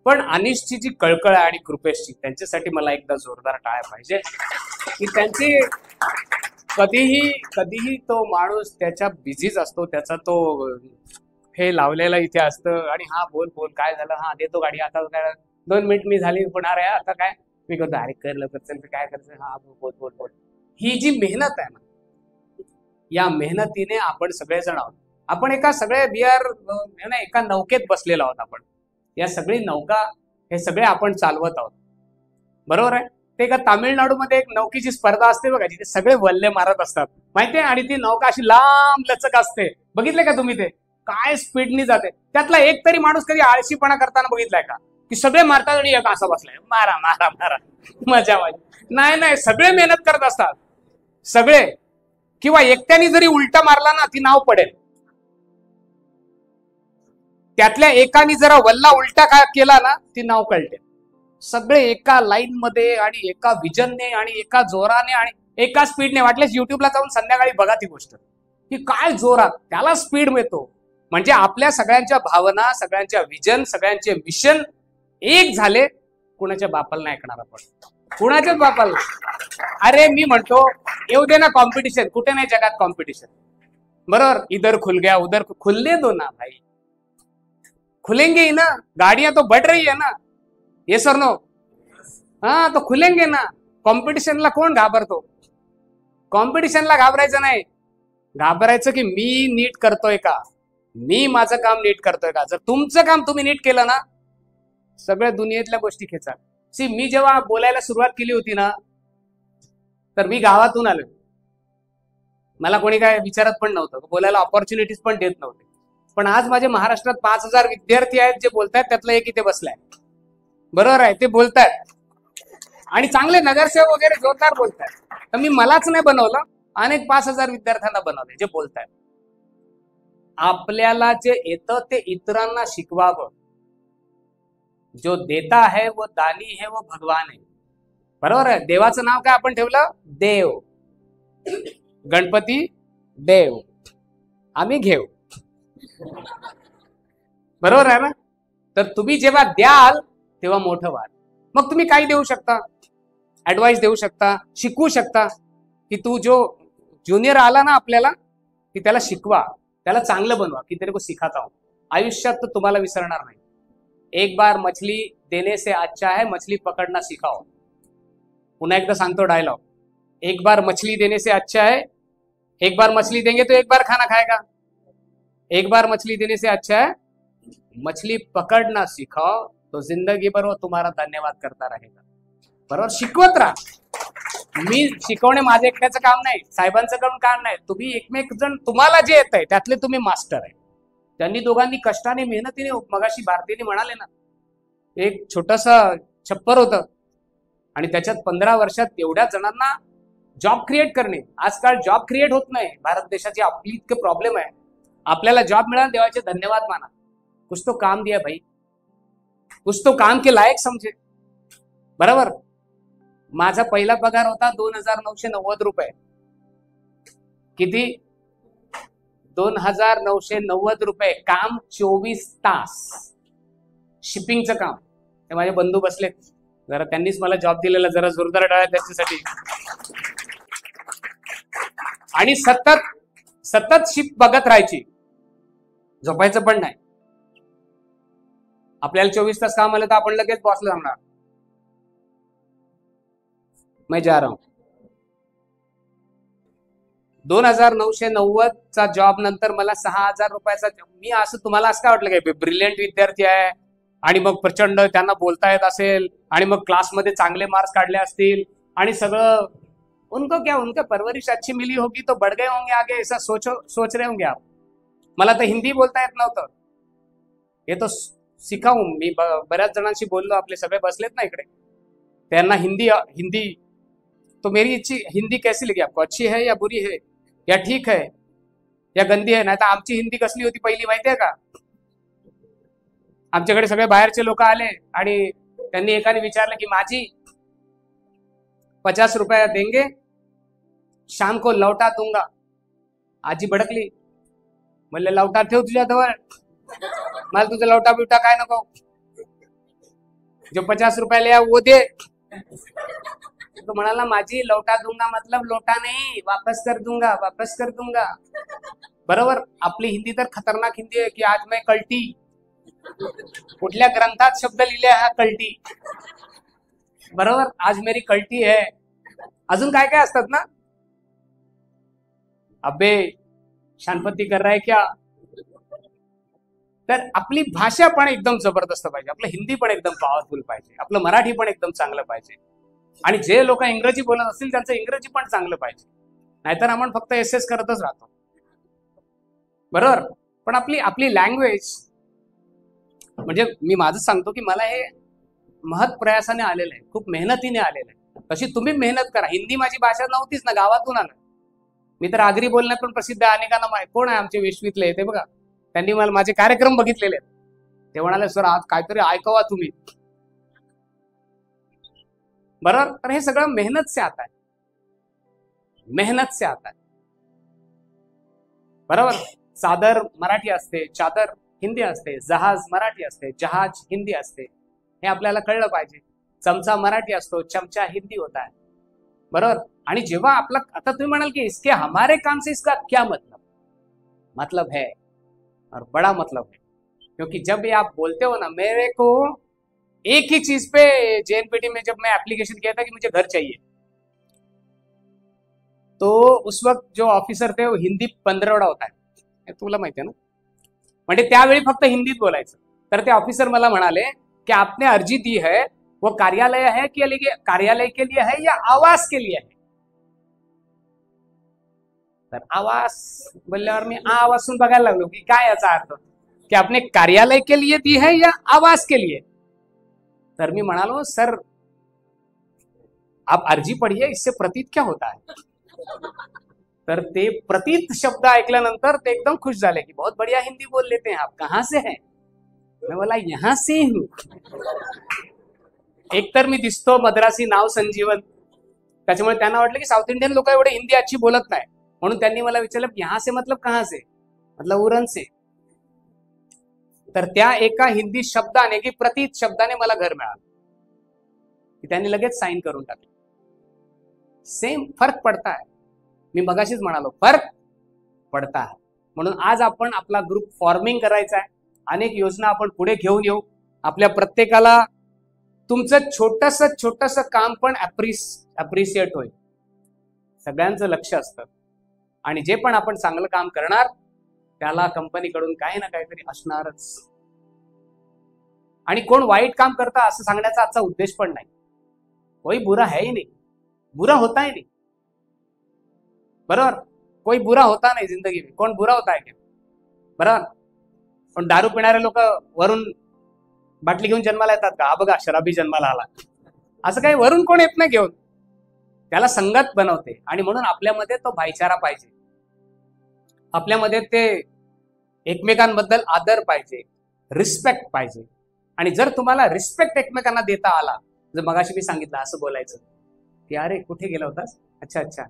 पण अनिशची जी कळकळ आहे आणि कृपेशची, त्यांच्यासाठी मला एकदा जोरदार टाळ्या पाहिजे, की त्यांची कधीही तो माणूस त्याच्या बिझीच असतो, त्याचा तो हे लावलेला इथे असतं, आणि हा बोल बोल काय झालं, हा देतो गाडी, आता काय 2 मिनिट मी झाली होणार आहे, आता काय मी करतो, अरे कर लवकर चल, काय करायचं, हा बोल बोल बोल। ही जी मेहनत आहे ना, या मेहनतीने आपण सगळेजण आहोत, आपण एका सगळे एका नौकेत बसलेलो आहोत आपण। या सगळी नौका, हे सगळे आपण चालवत आहोत, बरोबर आहे। ते का तामिळनाडूमध्ये एक नौकेची स्पर्धा असते बघा, जिथे सगळे वल्ले मारत असतात माहितीये, आणि ती नौका अशी लांब लचक असते, बघितले का तुम्ही? ते काय स्पीडनी जाते। त्यातला एक तरी माणूस कधी आळशीपणा करताना बघितलाय का? की सगळे मारतात आणि एक असा बसलाय, मारा मारा मारा, मजा मजा। नाही, सगळे मेहनत करत असतात, सगळे। किंवा एकट्याने जरी उलटा मारला ना, ती नाव पडेल। त्यातल्या एकाने जरा वल्ला उलटा केला ना, ती नाव कळते। सगळे एका लाईन मध्ये आणि एका विजनने आणि एका जोराने आणि एका स्पीडने। वाटल्यास युट्यूबला जाऊन संध्याकाळी बघा ती गोष्ट, की काय जोरात त्याला स्पीड मिळतो। म्हणजे आपल्या सगळ्यांच्या भावना, सगळ्यांच्या विजन, सगळ्यांचे मिशन एक झाले, कुणाच्या बापाला नाही ऐकणार आपण, कुणाच्याच बापाला। अरे मी म्हणतो येऊ दे ना कॉम्पिटिशन, कुठे नाही जगात कॉम्पिटिशन, बरोबर। इधर खुल गया उधर खुलने दो ना भाई, खुलेंगे ही ना, गाड़ियां तो बढ़ रही है ना, ये सर नो, हाँ तो खुलेंगे ना। कॉम्पिटिशनला कोण घाबरतो? कॉम्पिटिशनला घाबरायचं नाही, घाबरायचं की मी नीट करतोय का, मी माझं काम नीट करतोय का। जर तुमचं काम तुम्ही नीट केलं ना, सगळ्या दुनियेतल्या गोष्टी खेचा। मी जेव्हा बोलायला सुरुवात केली होती ना, तर मी गावातून आलो. मला कोणी काय विचारत पण नव्हतं, बोलायला ऑपॉर्च्युनिटीज पण देत नव्हते. पण आज माझे महाराष्ट्रात 5,000 विद्यार्थी आहेत जे बोलतायत. त्यातलं एक इथे बसलाय, बरोबर आहे, ते बोलतायत आणि चांगले नगरसेवक वगैरे जोरदार बोलतायत. तर मी मलाच नाही बनवलं, अनेक 5,000 विद्यार्थ्यांना बनवले जे बोलतायत. आपल्याला जे येतं ते इतरांना शिकवावं. जो देता है वो दानी है, वो भगवान है. बरोबर आहे. देवाचं नाव काय आपण ठेवलं? देव. गणपती देव, आम्ही घेऊ. बरोबर आहे ना? तर तुम्ही जेव्हा द्याल तेव्हा मोठं व्हाल. मग तुम्ही काही देऊ शकता, ऍडवाइस देऊ शकता, शिकवू शकता. की तू जो ज्युनियर आला ना आपल्याला, की त्याला शिकवा, त्याला चांगलं बनवा, की तेरे को सिखाता हूं. आयुष्यात तर तुम्हाला विसरणार नाही. एक बार मछली देने से अच्छा है मछली पकडना सिखाओ. पुन्हा एकदा सांगतो डायलॉग. एक बार मछली देने से अच्छा है, एक बार मछली देंगे तो एक बार खाना खाएगा. एक बार मछली देने से अच्छा है मछली पकडना सिखाओ, तो जिंदगी भर वो तुम्हारा धन्यवाद करता रहेगा. बरोबर, शिकवत राहा. मी शिकवणे माझं एकट्याचं काम नाही, साहेबांचं काम नाही. तुम्ही एकमेक जण, तुम्हाला जे येत आहे त्यातले तुम्ही मास्टर आहे. त्यांनी दोघांनी कष्टाने मेहनतीने, मगाशी भारतीने म्हणाले ना, एक छोटासा छप्पर होतं आणि त्याच्यात 15 वर्षात एवढ्या जणांना जॉब क्रिएट करणे. आजकाल जॉब क्रिएट होत नाही. भारत देशाची आपली इतके प्रॉब्लेम आहे. आपल्याला जॉब मिळाला, देवाचे धन्यवाद माना. कुछ तो काम दिया भाई, कुछ तो काम के लायक समजे. बरोबर. माझा पहिला पगार होता 2,990 रुपये. किती? 2,990 रुपये. काम 24 तास, शिपिंगचं काम. ते माझे बंधू बसलेत, जरा त्यांनीच मला जॉब दिलेला, जरा जोरदार टाळ्या त्याच्यासाठी. आणि सतत शिप बघत राहायची, झोपायचं पण नाही. आपल्याला 24 तास काम आलं तर आपण लगेच बॉसला सांगणार मैं जा रहा हूं. 2,990 चा जॉब नंतर मला 6,000 रुपयाचा. मी असं, तुम्हाला असं काय वाटलं काय ब्रिलियंट विद्यार्थी आहे आणि मग प्रचंड त्यांना बोलता येत असेल आणि मग क्लासमध्ये चांगले मार्क्स काढले असतील आणि सगळं, उनको क्या, उनका परवरिश अच्छी मिली होगी तो बढ़ गए होंगे आगे, ऐसा सोच रहे होंगे आप. मला तर हिंदी बोलता येत नव्हतं. हे तो शिकावून मी बऱ्याच जणांशी बोललो, आपले सगळे बसलेत ना इकडे, त्यांना हिंदी तो मेरी हिंदी कैसी लगी आपको? अच्छी है या बुरी है या ठीक है या गंदी है? नाही तर आमची हिंदी कसली होती पहिली माहितीये का? आमच्याकडे सगळे बाहेरचे लोक आले आणि त्यांनी एकाने विचारलं की माझी 50 रुपया देंगे, शाम को लौटा दूंगा. आजी भडकली. म्हणले लौटा ठेव तुझ्या जवळ, मला तुझं लौटा बिवटा काय नको, जो 50 रुपया लिया वो दे. तो म्हणाला माझी लौटा दूंगा मतलब लोटा नाही, वापस कर दूंगा, वापस कर दूंगा. बरोबर. आपली हिंदी तर खतरनाक हिंदी आहे की आज मैं कल्टी, कुठल्या ग्रंथात शब्द लिहिले हा कल्टी. बरोबर, आज मेरी कल्टी है. अजून काय काय असतात ना, अबे शानपत्ती कर रहा है क्या. तर आपली भाषा पण एकदम जबरदस्त पाहिजे, आपलं हिंदी पण एकदम पॉवरफुल पाहिजे, आपलं मराठी पण एकदम चांगलं पाहिजे. आणि जे लोक इंग्रजी बोलत असतील त्यांचं इंग्रजी पण चांगलं पाहिजे. नाहीतर आपण फक्त एस करतच राहतो. बरोबर. पण आपली लँग्वेज, म्हणजे मी माझं सांगतो की मला हे महत् प्रयासाने आलेलं आहे, खूप मेहनतीने आलेलं आहे. तशी तुम्ही मेहनत करा. हिंदी माझी भाषा नव्हतीच ना, गावातून आलं मी. तर आगरी बोलण्यात पण प्रसिद्ध आहे. अनेकांना कोण आहे आमचे विश्वीतले ते बघा, त्यांनी मला माझे कार्यक्रम बघितलेले आहेत. ते म्हणाले सर आज काहीतरी ऐकवा तुम्ही. बरोबर. तर हे सगळं मेहनत से आता है, मेहनत से आता है. बरोबर. चादर मराठी असते, चादर हिंदी असते, जहाज मराठी असते, जहाज हिंदी असते. हे आपल्याला कळलं पाहिजे. चमचा मराठी असतो, चमचा हिंदी होता है. बरोबर. आणि जेव्हा आपला, आता तुम्ही म्हणाल की इसके हमारे काम से इसका क्या मतलब? मतलब है और बड़ा मतलब है. क्योंकि जब ये आप बोलते हो ना, मेरे को एक ही चीज पे जेएनपीटी में जब मैं एप्लीकेशन किया था कि मुझे घर चाहिए, तो उस वक्त जो ऑफिसर थे वो हिंदी पंधरवडा होता है, तुला माहिती आहे ना. म्हणजे त्यावेळी फक्त हिंदीत बोलायचं. तर ते ऑफिसर मला म्हणाले की आपने अर्जी दी है वो कार्यालय है कि कार्यालय के लिए है या आवास के लिए है? तर आवास बोलल्यावर मी आ वासून बघायला लागलो की काय याचा अर्थ, की आपने कार्यालय के लिए दी है या आवास के लिए? तर मी म्हणालो सर आप अर्जी पढ़िए, इससे प्रतीत क्या होता है? तर ते प्रतीत शब्द ऐकल्यानंतर ते एकदम खुश झाले की बहुत बढ़िया हिंदी बोल लेते हैं आप, कहां से हैं? मैं बोला यहां से हूं. एकतर मी दिसतो मद्रासी, नाव संजीवन, त्याच्यामुळे त्यांना वाटलं की साऊथ इंडियन लोक एवढे हिंदी अच्छी बोलत नाही, म्हणून त्यांनी मला विचारलं यहां से मतलब कहां से? मतलब उरण से. तर त्या एका हिंदी शब्दाने की प्रतीत शब्दाने मला घर मिळालं, की त्यांनी लगेच साइन करून टाकलं. सेम फर्क पडता है. मी मगाशीच म्हणालो फर्क पडता है. म्हणून आज आपण आपला ग्रुप फॉर्मिंग करायचा आहे. अनेक योजना आपण पुढे घेऊन येऊ. आपल्या प्रत्येकाला तुमचं छोटस काम पण अप्रिशिएट होईल. सगळ्यांचं लक्ष असतं आणि जे पण आपण चांगलं काम करणार त्याला कंपनीकडून काही ना काहीतरी असणारच. आणि कोण वाईट काम करता असं सांगण्याचा आजचा उद्देश पण नाही. कोई बुरा है ही नहीं, बुरा होता ही नहीं. बरोबर, कोई बुरा होता नहीं जिंदगी में. कोण बुरा होता है क्या? बरोबर. पण दारू पिणारे लोक वरून बाटली घेऊन जन्माला येतात का? हा बघा शराबी जन्माला आला, असं काही वरून कोण येत नाही घेऊन. त्याला संगत बनवते. आणि म्हणून आपल्यामध्ये तो भाईचारा पाहिजे, आपल्यामध्ये ते एकमेकांबद्दल आदर पाहिजे, रिस्पेक्ट पाहिजे. आणि जर तुम्हाला रिस्पेक्ट एकमेकांना देता आला, जर मगाशी मी सांगितलं असं बोलायचं की अरे कुठे गेला होतास, अच्छा अच्छा.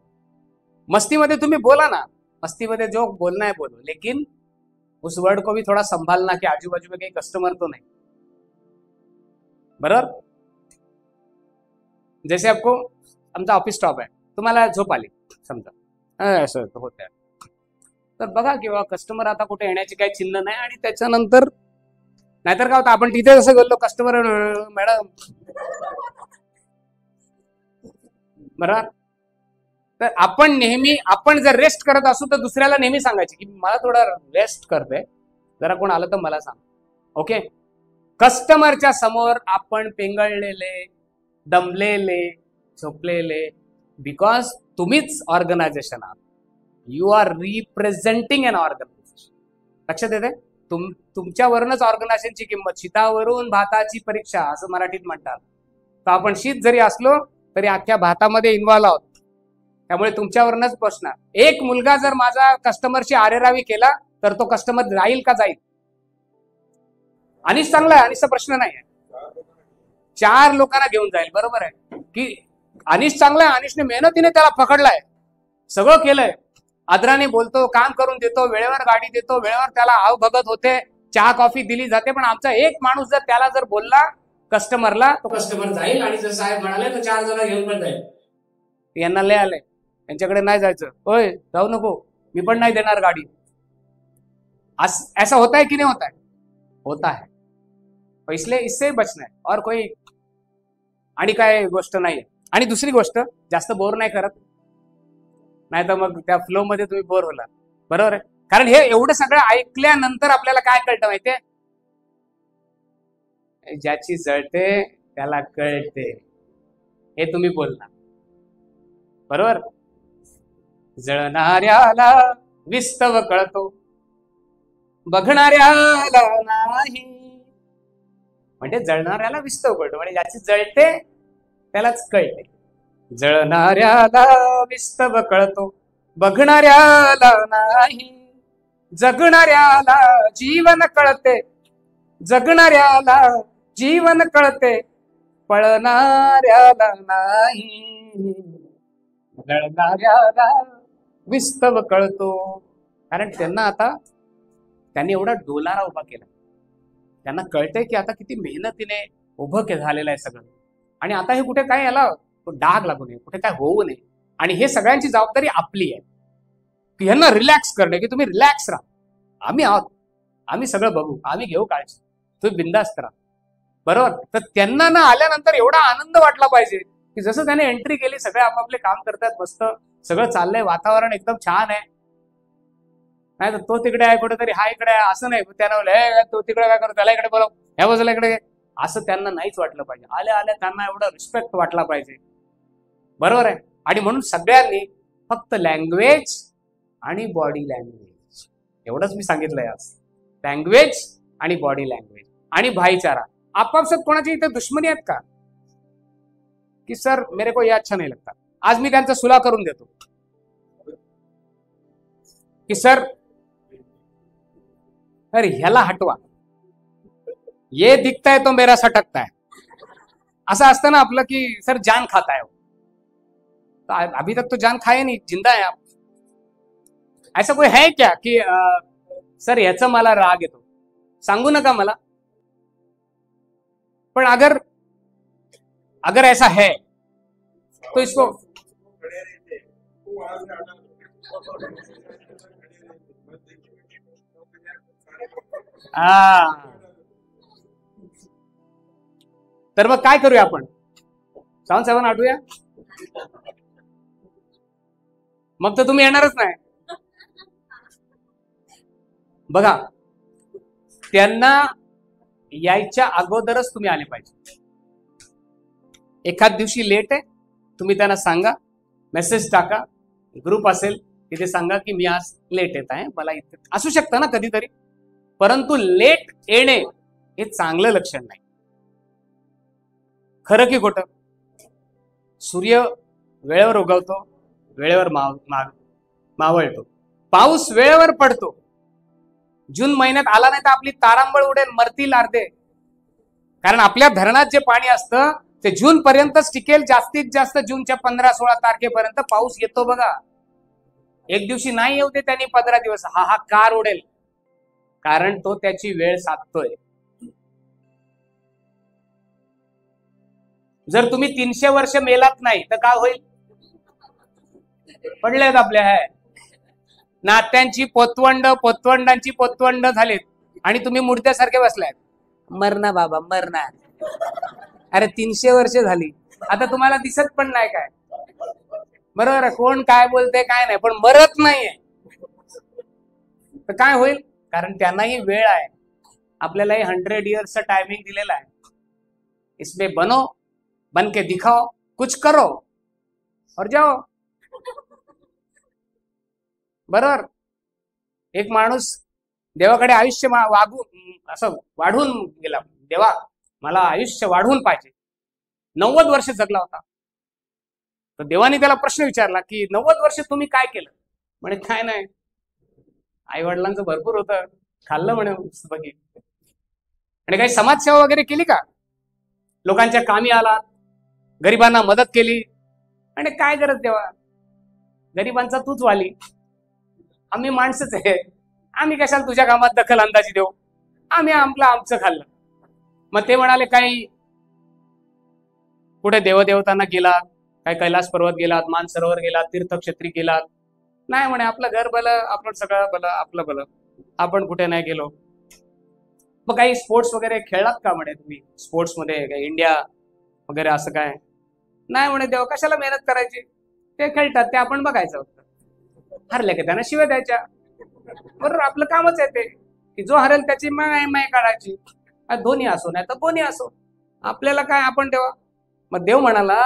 मस्तीमध्ये तुम्ही बोला ना, मस्तीमध्ये जो बोलना है बोलो, लेकिन उस वर्ड को भी थोड़ा संभालना कि आजू बाजू में कहीं कस्टमर तो नहीं. बरोबर. जैसे आपको आमचा ऑफिस स्टॉप आहे, तुम्हाला झोप आली समजा, असं होत आहे, तर बघा किंवा कस्टमर आता कुठे येण्याची काही चिन्ह नाही. आणि त्याच्यानंतर नाहीतर काय होतं, आपण तिथे जसं गेलो कस्टमर मॅडम बरोबर. तर आपण नेहमी, आपण जर रेस्ट करत असू तर दुसऱ्याला नेहमी सांगायचे की मला थोडा रेस्ट करते, जरा कोण आलं तर मला सांग. ओके. कस्टमरच्या समोर आपण पेंगळलेले, दमलेले, झोपलेले, बिकॉज तुम्हीच ऑर्गनायझेशन आहात. You are representing an organization. लक्षात येते? तुमच्यावरूनच ऑर्गनायझेशनची किंमत. शीतावरून भाताची परीक्षा असं मराठीत म्हणतात. तर आपण शीत जरी असलो तरी अख्ख्या भातामध्ये इन्व्हॉल्व आहोत, त्यामुळे तुमच्यावरूनच बसणार. एक मुलगा जर माझा कस्टमरची आरेरावी केला तर तो कस्टमर राहील का जाईल? अनिश चांगला आहे, अनिशचा प्रश्न नाही आहे, 4 लोकांना घेऊन जाईल. बरोबर आहे की अनिश चांगला आहे, अनिशने मेहनतीने त्याला पकडलाय, सगळं केलंय, आदराने बोलतो, काम करून देतो, वेळेवर गाडी देतो, वेळेवर त्याला आव भगत होते, चहा कॉफी दिली जाते. पण आमचा एक माणूस जर त्याला जर बोलला कस्टमरला, तो कस्टमर जाईल आणि जर साहेब म्हणाले तर 4 जण घेऊन पण जाईल. यांना लय आलंय, यांच्याकडे नाही जायचं, होय जाऊ नको, मी पण नाही देणार गाडी. ऐसा होता है कि नहीं होता है? होता है. तो इसलिए इससे बचना है और कोई आणि काय गोष्ट नाही. आणि दुसरी गोष्ट, जास्त बोर नाही करत, नाही तर मग त्या फ्लो मध्ये तुम्ही बोर होणार. बरोबर आहे. कारण हे एवढं सगळं ऐकल्यानंतर आपल्याला काय कळतं माहितीये? ज्याची जळते त्याला कळते, हे तुम्ही बोलणार. बरोबर. जळणाऱ्याला विस्तव कळतो, बघणाऱ्याला नाही. म्हणजे जळणाऱ्याला विस्तव कळतो, म्हणजे ज्याची जळते त्यालाच कळते. जळणाऱ्याला विस्तव कळतो, बघणाऱ्याला नाही. जगणाऱ्याला जीवन कळते, जगणाऱ्याला जीवन कळते, पळणाऱ्याला नाही. जळणाऱ्याला विस्तव कळतो. कारण त्यांना आता त्यांनी एवढा डोलारा उभा केला, त्यांना कळतंय की आता किती मेहनतीने उभं झालेलं आहे सगळं. आणि आता हे कुठे काय याला डाग लागू नये, कुठे काय होऊ नये. आणि हे सगळ्यांची जबाबदारी आपली आहे की ह्यांना रिलॅक्स करणे, की तुम्ही रिलॅक्स राहा, आम्ही आहोत, आम्ही सगळं बघू, आम्ही घेऊ काळजी, तुम्ही बिंदास्त राहा. बरोबर. तर त्यांना ना आल्यानंतर एवढा आनंद वाटला पाहिजे की जसं त्याने एंट्री केली, सगळे आपापले काम करतात, मस्त सगळं चाललंय, वातावरण एकदम छान आहे. नाही तर तो तिकडे आहे कुठेतरी, हा इकडे आहे, असं नाही. त्यानं तो तिकडे काय करतो, त्याला इकडे बोलव, ह्या बाजूला इकडे, असं त्यांना नाहीच वाटलं पाहिजे. आल्या आल्या त्यांना एवढं रिस्पेक्ट वाटला पाहिजे. बरोबर आहे. आणि म्हणून सगळ्यांनी फक्त लँग्वेज आणि बॉडी लँग्वेज एवढंच मी सांगितलंय आज. लँग्वेज आणि बॉडी लँग्वेज आणि भाईचारा. आपापसात कोणाची इथे दुश्मनी आहेत का की सर मेरे को ये अच्छा नहीं लगता, आज मी त्यांचा सुलह करून देतो की सर अरे ह्याला हटवा, ये दिखता है तो मेरा सटकता है, असं असतं ना आपलं की सर जान खाता है. तो अभी तक तो जान खाए नहीं, जिंदा है आप. ऐसा कोई है क्या कि सर ह्याचा मला राग येतो, सांगू नका मला. पण अगर ऐसा है तो इसको तर मग काय करूया आपण, 7-7 आठवूया. मग तर तुम्ही येणारच नाही. बघा, त्यांना यायच्या अगोदरच तुम्ही आले पाहिजे. एखाद दिवशी लेट आहे, तुम्ही त्यांना सांगा, मेसेज टाका, ग्रुप असेल तिथे सांगा की मी आज लेट येत आहे, मला इथे असू शकतं ना कधीतरी. परंतु लेट येणे हे चांगलं लक्षण नाही. खरं की खोटं? सूर्य वेळेवर उगवतो, वेळेवर मावळतो, पाऊस वेळेवर पडतो. जून महिन्यात आला नाही तर आपली तारांबळ उडेल, मरतील अर्धे. कारण आपल्या धरणात जे पाणी असतं ते जून पर्यंतच टिकेल. जास्तीत जास्त जूनच्या 15-16 तारखेपर्यंत पाऊस येतो बघा. एक दिवशी नाही येऊ दे त्यांनी 15 दिवस, हाहाकार उडेल. कारण तो त्याची वेळ साधतोय. जर तुम्ही 300 वर्ष मेलात नाही तर काय होईल? पडलेत आपल्या है नात्यांची पोतवंडांची पोतवंड झालीत आणि तुम्ही मूर्त्यासारखे बसलाय. मरना बाबा मरना. अरे 300 वर्ष झाली, आता तुम्हाला दिसत पण नाही काय. बरोबर आहे, कोण काय बोलते काय नाही, पण मरत नाहीये. तर काय होईल? कारण त्यांनाही वेळ आहे, आपल्यालाही 100 इयर्सचा टायमिंग दिलेला आहे. इसमें बनो, बन के दिखाओ, कुछ करो और जाओ. बरोबर. एक माणूस देवाकडे आयुष्य असं वाढवून गेला, देवा मला आयुष्य वाढवून पाहिजे. 90 वर्ष जगला होता. तर देवाने त्याला प्रश्न विचारला की 90 वर्ष तुम्ही काय केलं? म्हणे काय नाही, आई वडिलांचं भरपूर होतं, खाल्लं म्हणे बघी. आणि काही समाजसेवा वगैरे केली का? लोकांच्या कामी आलात, गरिबांना मदत केली. आणि काय गरज देवा, गरिबांचा तूच वाली, आम्ही माणसंच आहे, आम्ही कशाला तुझ्या कामात दखल अंदाजी देऊ, आम्ही आमचं खाल्लं. मग ते म्हणाले काही कुठे देवदेवतांना गेलात, काही कैलास पर्वत गेलात, मानसरोवर गेलात, तीर्थक्षेत्री गेलात? नाही म्हणे, आपलं घर भलं, आपण सगळं भलं, आपलं भलं, आपण कुठे नाही गेलो. मग काही स्पोर्ट्स वगैरे खेळलात का म्हणे तुम्ही? स्पोर्ट्समध्ये काही इंडिया वगैरे असं काय? नाही म्हणे, देव कशाला मेहनत करायची, ते खेळतात ते आपण बघायचं होतं. हरले की त्यांना शिव्या द्यायच्या. बरोबर, आपलं कामच आहे ते की जो हरेल त्याची माय काढायची. दोन्ही असो नाही तर कोणी असो, आपल्याला काय, आपण देवा. मग देव म्हणाला,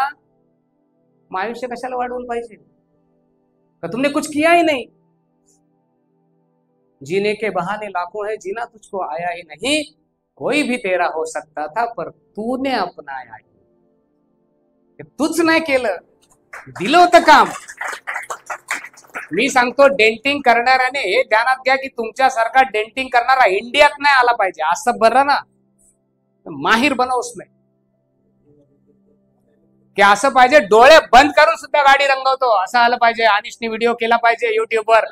मग आयुष्य कशाला वाढवून पाहिजे? का तुमने कुछ किया ही नहीं? जीने के बहाने लाखों है, जीना तुझको आया ही नहीं. कोई भी तेरा हो सकता था पर तूने अपनाया ही. तूच नाही केलं, दिलं होतं काम. मी सांगतो, डेंटिंग करणाऱ्याने हे ध्यानात घ्या की तुमच्यासारखा डेंटिंग करणारा इंडियात नाही आला पाहिजे. असं बरं ना, माहिर बनव उसमें. की असं पाहिजे, डोळे बंद करून सुद्धा गाडी रंगवतो असं आलं पाहिजे. अनिशने व्हिडिओ केला पाहिजे युट्यूबवर.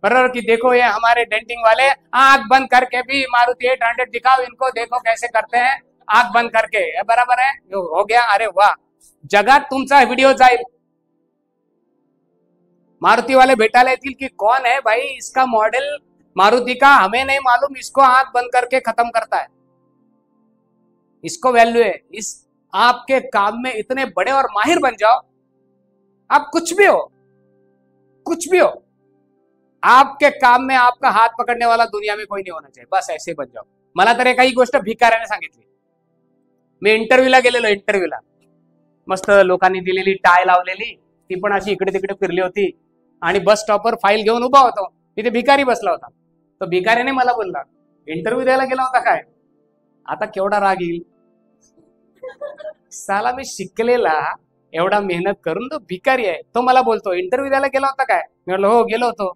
बरोबर की देखो ये हमारे डेंटिंग वाले, आंख बंद करके भी मारुति 800 दिखाओ इनको, देखो कैसे करते हैं आंख बंद करके. बराबर है, हो गया. अरे वाह, जगात तुमचा व्हिडिओ जाईल. मारुति वाले भेटायला येतील की कौन है भाई इसका मॉडल मारुति का, हमें नहीं मालूम, इसको आंख बंद करके खत्म करता है, इसको वैल्यू है. इस आपके काम में इतने बड़े और माहिर बन जाओ, आप कुछ भी हो, कुछ भी हो, आपके काम में आपका हात पकडने वाला दुनिया में कोई नहीं होना चाहिए. बस ऐसे बन जाओ. मला तर काही गोष्ट भिकाऱ्याने सांगितली. मी इंटरव्ह्यूला गेलेलो, इंटरव्ह्यूला मस्त लोकांनी दिलेली टाय लावलेली, ती पण अशी इकडे तिकडे फिरली होती, आणि बस स्टॉपवर फाईल घेऊन उभा होतो, तिथे भिकारी बसला होता. तो भिकारीने मला बोलला, इंटरव्ह्यू द्यायला गेला होता काय? आता केवढा राग येईल, साला मी शिकलेला एवढा मेहनत करून तो भिकारी आहे, तो मला बोलतो इंटरव्ह्यू द्यायला गेला होता काय? मी म्हटलं हो गेलो होतो.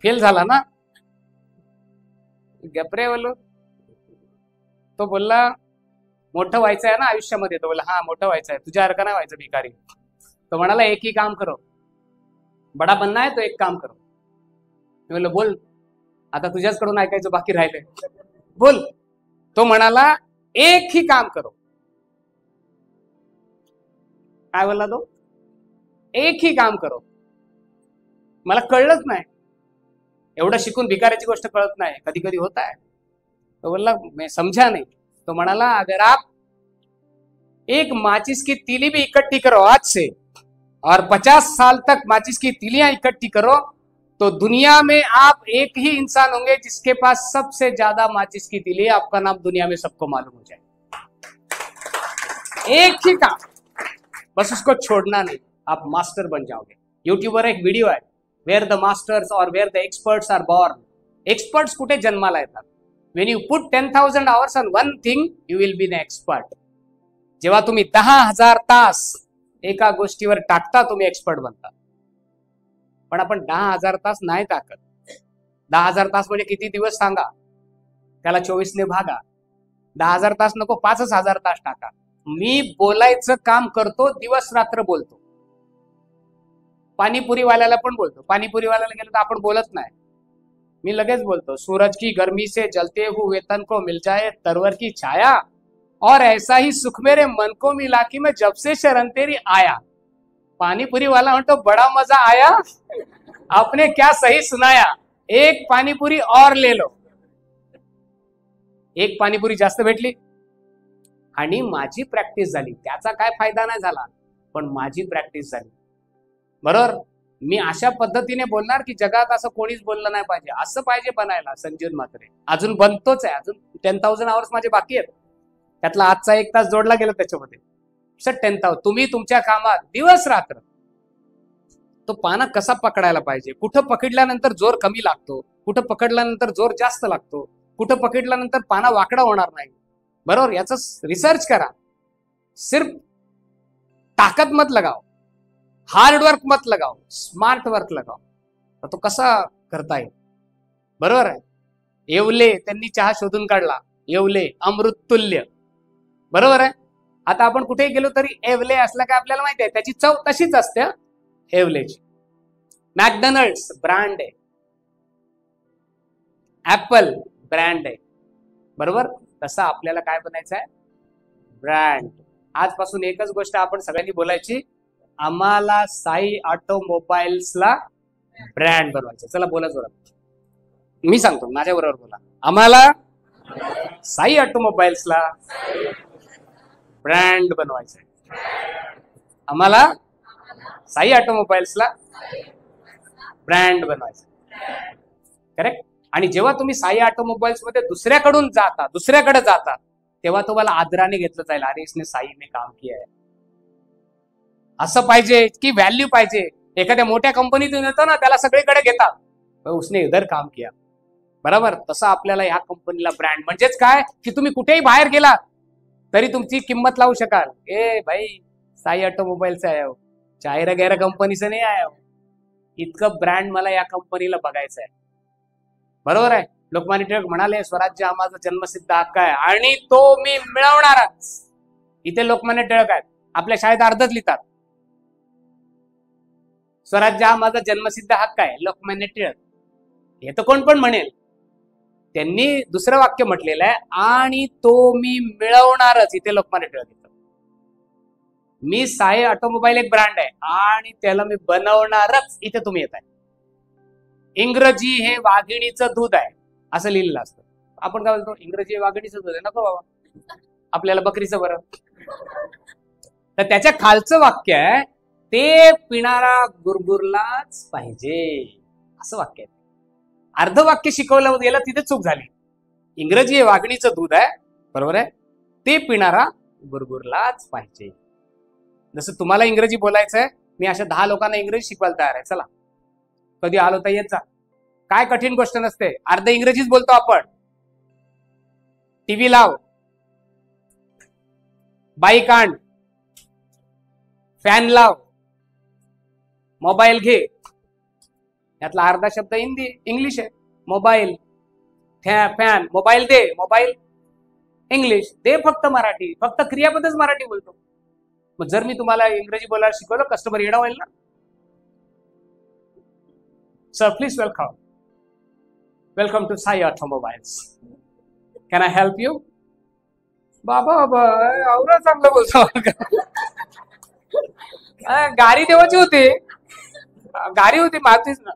फेल झाला ना? गपरे बोललो. तो बोलला मोठं व्हायचं आहे ना आयुष्यामध्ये? तो बोलला हा मोठं व्हायचं आहे. तुझ्यासारखं नाही व्हायचं भिकारी. तो म्हणाला एक ही काम करो, बडा बनना है तो एक काम करो. मी बोललो बोल, आता तुझ्याचकडून ऐकायचं बाकी राहिले, बोल. तो म्हणाला एक ही काम करो. काय बोलला तो? एक ही काम करो. मला कळलंच नाही, एवढं शिकून भिकाऱ्याची गोष्ट कळत नाही, कधी कधी होता है. तो बोलला मैं समझा नहीं. तो म्हणाला अगर आप एक माचिस की तीली भी इकट्ठी करो आज से और 50 साल तक माचिस की तीलियां इकट्ठी करो तो दुनिया में आप एक ही इंसान होंगे जिसके पास सबसे ज्यादा माचिस की तीली है. आपका नाम दुनिया में सबको मालूम हो जाए. एक ही काम, बस उसको छोड़ना नहीं, आप मास्टर बन जाओगे. यूट्यूब वर एक व्हिडिओ आहे, वेअर द मास्टर्स और where the experts are born. Experts कुठे जन्माला येतात? When you put 10,000 hours on one thing you will be an expert. जेव्हा तुम्ही 10,000 तास एका गोष्टीवर टाकता तुम्ही एक्सपर्ट बनता. पण आपण 10,000 तास नाही टाकत. 10,000 तास म्हणजे किती दिवस सांगा, त्याला 24 ने भागा. 10,000 तास नको, 5,000 तास टाका. मी बोलायचं काम करतो, दिवस रात्र बोलतो. पाणीपुरीवाल्याला पण बोलतो. पाणीपुरीवाल्याला गेलो तर आपण बोलत नाही, मी लगेच बोलतो सूरज की गर्मी से जलते हुए वेतन को मिल जाए तरवर की छाया और ऐसा ही सुख मेरे मन को मिला कि मैं जब से शरण तेरी आया. पानीपुरी वाला म्हणतो बड़ा मजा आया, आपने क्या सही सुनाया, एक पानीपुरी और ले लो. एक पानीपुरी जास्त भेटली आणि माझी प्रॅक्टिस झाली. त्याचा काय फायदा नाही झाला, पण माझी प्रॅक्टिस झाली. बरोबर. मी अशा पद्धतीने बोलणार की जगात असं कोणीच बोललं नाही पाहिजे, असं पाहिजे बनायला. संजीवन म्हात्रे अजून बनतोच आहे, अजून 10,000 hours माझे बाकी आहेत. त्यातला आजचा 1 तास जोडला गेला त्याच्यामध्ये. 10,000 तुम्ही तुमच्या कामात दिवस रात्र. तो पाना कसा पकडायला पाहिजे, कुठं पकडल्यानंतर जोर कमी लागतो, कुठं पकडल्यानंतर जोर जास्त लागतो, कुठं पकडल्यानंतर पाना वाकडा होणार नाही. बरोबर. याचा रिसर्च करा. सिर्फ ताकद मत लगाओ, हार्ड वर्क मत लगाओ, स्मार्ट वर्क लगाओ. तर तो कसा करता येईल? बरोबर आहे. येवले त्यांनी चहा शोधून काढला, येवले अमृततुल्य. बरोबर आहे. आता आपण कुठेही गेलो तरी येवले असला काय आपल्याला माहिती आहे, त्याची चव तशीच असते येवलेची. मॅकडॉनल्ड्स ब्रँड आहे, ऍपल ब्रँड आहे. बरोबर. तसं आपल्याला काय बनायचं आहे? ब्रँड. आजपासून एकच गोष्ट आपण सगळ्यांनी बोलायची, आम्हाला साई ऑटोमोबाईल्सला ब्रँड बनवायचं. चला बोला जोरात. मी सांगतो, माझ्या बरोबर बोला. आम्हाला साई ऑटोमोबाईल्सला ब्रँड बनवायचं. आम्हाला साई ऑटोमोबाईल्सला ब्रँड बनवायचं. करेक्ट. आणि जेव्हा तुम्ही साई ऑटोमोबाईल्स मध्ये दुसऱ्याकडे जाता तेव्हा तुम्हाला आदराने घेतलं जाईल, अरे इसने साई में काम किया है. असं पाहिजे की व्हॅल्यू पाहिजे. एखाद्या मोठ्या कंपनीतून येतो ना, त्याला सगळीकडे घेतात, उसने इधर काम किया. बरोबर. तसं आपल्याला ह्या कंपनीला ब्रँड म्हणजेच काय की तुम्ही कुठेही बाहेर गेला तरी तुमची किंमत लावू शकाल. ए भाई साई ऑटोमोबाईल से आया हो, चाय वगैरे कंपनी से नाही आया हो. इतकं ब्रँड मला या कंपनीला बघायचं आहे. बरोबर आहे. लोकमान्य टिळक म्हणाले स्वराज्य हा माझा जन्मसिद्ध हक्क आहे आणि तो मी मिळवणारच. इथे लोकमान्य टिळक आहेत, आपल्या शाळेत अर्धच लिहितात स्वराज्य हा माझा जन्मसिद्ध हक्क आहे, लोकमान्य टिळक. हे तर कोण पण म्हणेल. त्यांनी दुसरं वाक्य म्हटलेलं आहे, आणि तो मी मिळवणारच. इथे लोकमान्य टिळक येतात. मी साई ऑटोमोबाईल एक ब्रँड आहे आणि त्याला मी बनवणारच. इथे तुम्ही येत आहे. इंग्रजी हे वाघिणीचं दूध आहे असं लिहिलेलं असतं. आपण काय बोलतो? इंग्रजी हे वाघिणीचं दूध आहे. नको बाबा, आपल्याला बकरीचं बरं. तर त्याच्या खालचं वाक्य आहे, ते पिणारा गुरगुरलाच पाहिजे, असं वाक्य आहे. अर्ध वाक्य शिकवलं गेलं, तिथे चूक झाली. इंग्रजी हे वाघिणीचं दूध आहे, बरोबर आहे, ते पिणारा गुरगुरलाच पाहिजे. जसं तुम्हाला इंग्रजी बोलायचं आहे, मी अशा 10 लोकांना इंग्रजी शिकवायला तयार आहे. चला, कधी आलो तर येत जा. काय कठीण गोष्ट नसते. अर्ध इंग्रजीच बोलतो आपण. टीव्ही लाव, बाईक आण, फॅन लाव, मोबाईल घे. यातला अर्धा शब्द हिंदी इंग्लिश आहे. मोबाईल, फॅन, मोबाईल दे, मोबाईल इंग्लिश दे, फक्त मराठी, फक्त क्रियापदच मराठी बोलतो. मग जर मी तुम्हाला इंग्रजी बोलायला शिकवलं, कस्टमर येणं होईल ना. Sir please welcome to Sai Automobiles, can I help you. बाबा आवरा चांगलं बोलतो. गाडी देवाची होती, गाडी होती मातीच ना.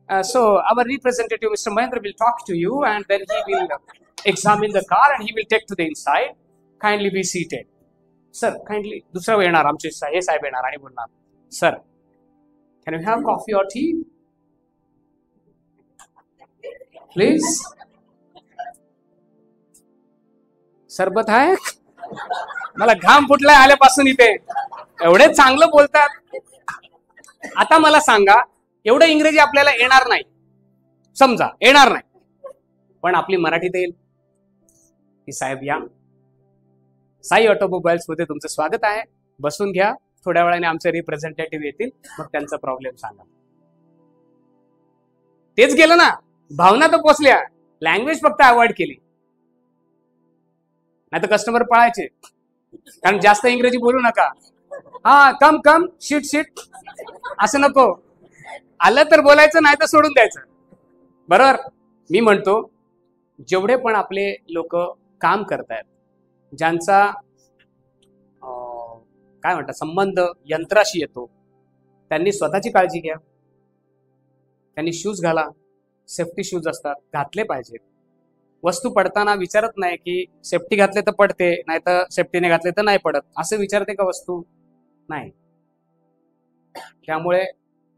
So our representative Mr. Mahendra will talk to you and then he will examine the car and he will take to the inside. Kindly be seated. Sir, kindly. दुसरा येणार आमचे हे साहेब येणार आणि बोलणार, sir can you have coffee or tea? Please. सरबत आहे? मला घाम फुटलाय आल्यापासून इथे. एवढे चांगलं बोलतात. आता मला सांगा, एवढं इंग्रजी आपल्याला येणार नाही, समजा येणार नाही, पण आपली मराठीत येईल की साहेब या, साई ऑटोमोबाईल्स मध्ये तुमचं स्वागत आहे, बसून घ्या, थोड्या वेळाने आमचे रिप्रेझेंटेटिव्ह येतील, मग त्यांचा प्रॉब्लेम सांगा. तेच गेलं ना. भावना तर पोचल्या, लँग्वेज फक्त अवॉइड केली. नाही तर कस्टमर पळायचे, कारण जास्त इंग्रजी बोलू नका. हा कम कम शीट शीट असं नको. आलं तर बोलायचं, नाही तर सोडून द्यायचं. बरोबर. मी म्हणतो, जेवढे पण आपले लोक काम करतायत, ज्यांचा काय म्हणतात संबंध यंत्राशी येतो, त्यांनी स्वतःची काळजी घ्या. त्यांनी शूज घाला, सेफ्टी शूज असतात, घातले पाहिजे. वस्तू पडताना विचारत नाही की सेफ्टी घातले तर पडते, नाही तर सेफ्टीने घातले तर नाही पडत, असं विचारते का वस्तू? नाही. त्यामुळे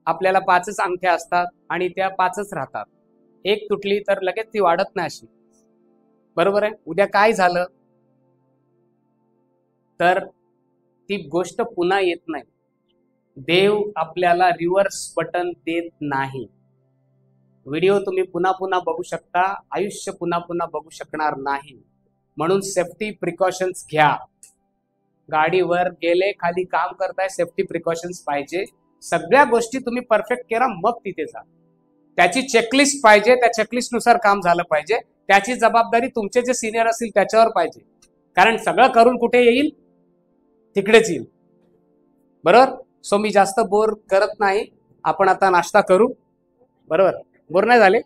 आपल्याला 5च अंगठ्या असतात आणि त्या 5च राहतात. एक तुटली तर लगेच ती वाढत नाही अशी. बरोबर आहे. उद्या काय झालं तर ती गोष्ट पुन्हा येत नाही. देव आपल्याला रिव्हर्स बटन देत नाही. व्हिडिओ तुम्ही पुन्हा पुन्हा बघू शकता, आयुष्य पुन्हा पुन्हा बघू शकणार नाही. म्हणून सेफ्टी प्रिकॉशन्स घ्या. गाडीवर गेले, खाली काम करताय, सेफ्टी प्रिकॉशन्स पाहिजे. सगळ्या गोष्टी तुम्ही परफेक्ट करा, मग तिथे जा. त्याची चेकलिस्ट पाहिजे, त्या चेकलिस्टनुसार काम झालं पाहिजे. त्याची जबाबदारी तुमचे जे सिनियर असतील त्याच्यावर पाहिजे, कारण सगळं करून कुठे येईल, तिकडेच येईल. बरोबर. सो मी जास्त बोर करत नाही. आपण आता नाश्ता करू. बरोबर. बोर नाही झाले?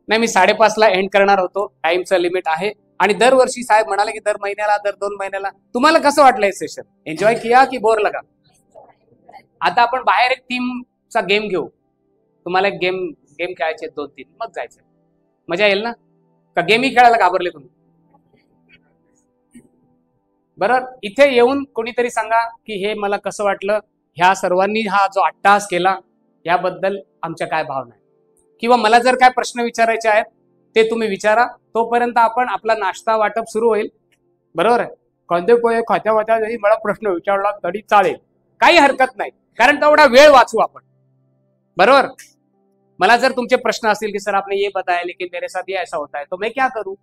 नाही, मी 5:30ला एंड करणार होतो. टाइमचं लिमिट आहे. आणि दरवर्षी साहेब म्हणाले की दर महिन्याला, दर 2 महिन्याला. तुम्हाला कसं वाटलंय सेशन? एन्जॉय किया की बोर लगा? आता आपण बाहेर एक टीमचा गेम घेऊ. तुम्हाला एक गेम खेळायचे 2-3, मग जायचं. मजा येईल ना? का गेमही खेळायला घाबरले तुम्ही? बरोबर. इथे येऊन कोणीतरी सांगा की हे मला कसं वाटलं, ह्या सर्वांनी हा जो अट्टहास केला याबद्दल आमच्या काय भावना आहे, किंवा मला जर काय प्रश्न विचारायचे आहेत ते तुम्ही विचारा. तोपर्यंत आपण आपला नाश्ता वाटप सुरू होईल. बरोबर आहे. कोणते पोहे खात्या जरी मला प्रश्न विचारला तरी चालेल, काही हरकत नाही, कारण तेवढा वेळ वाचू आपण. बरोबर. मला जर तुमचे प्रश्न असतील की सर आपने ये बताया लेकिन मेरे साथ ये ऐसा होता है तो मैं क्या करूं.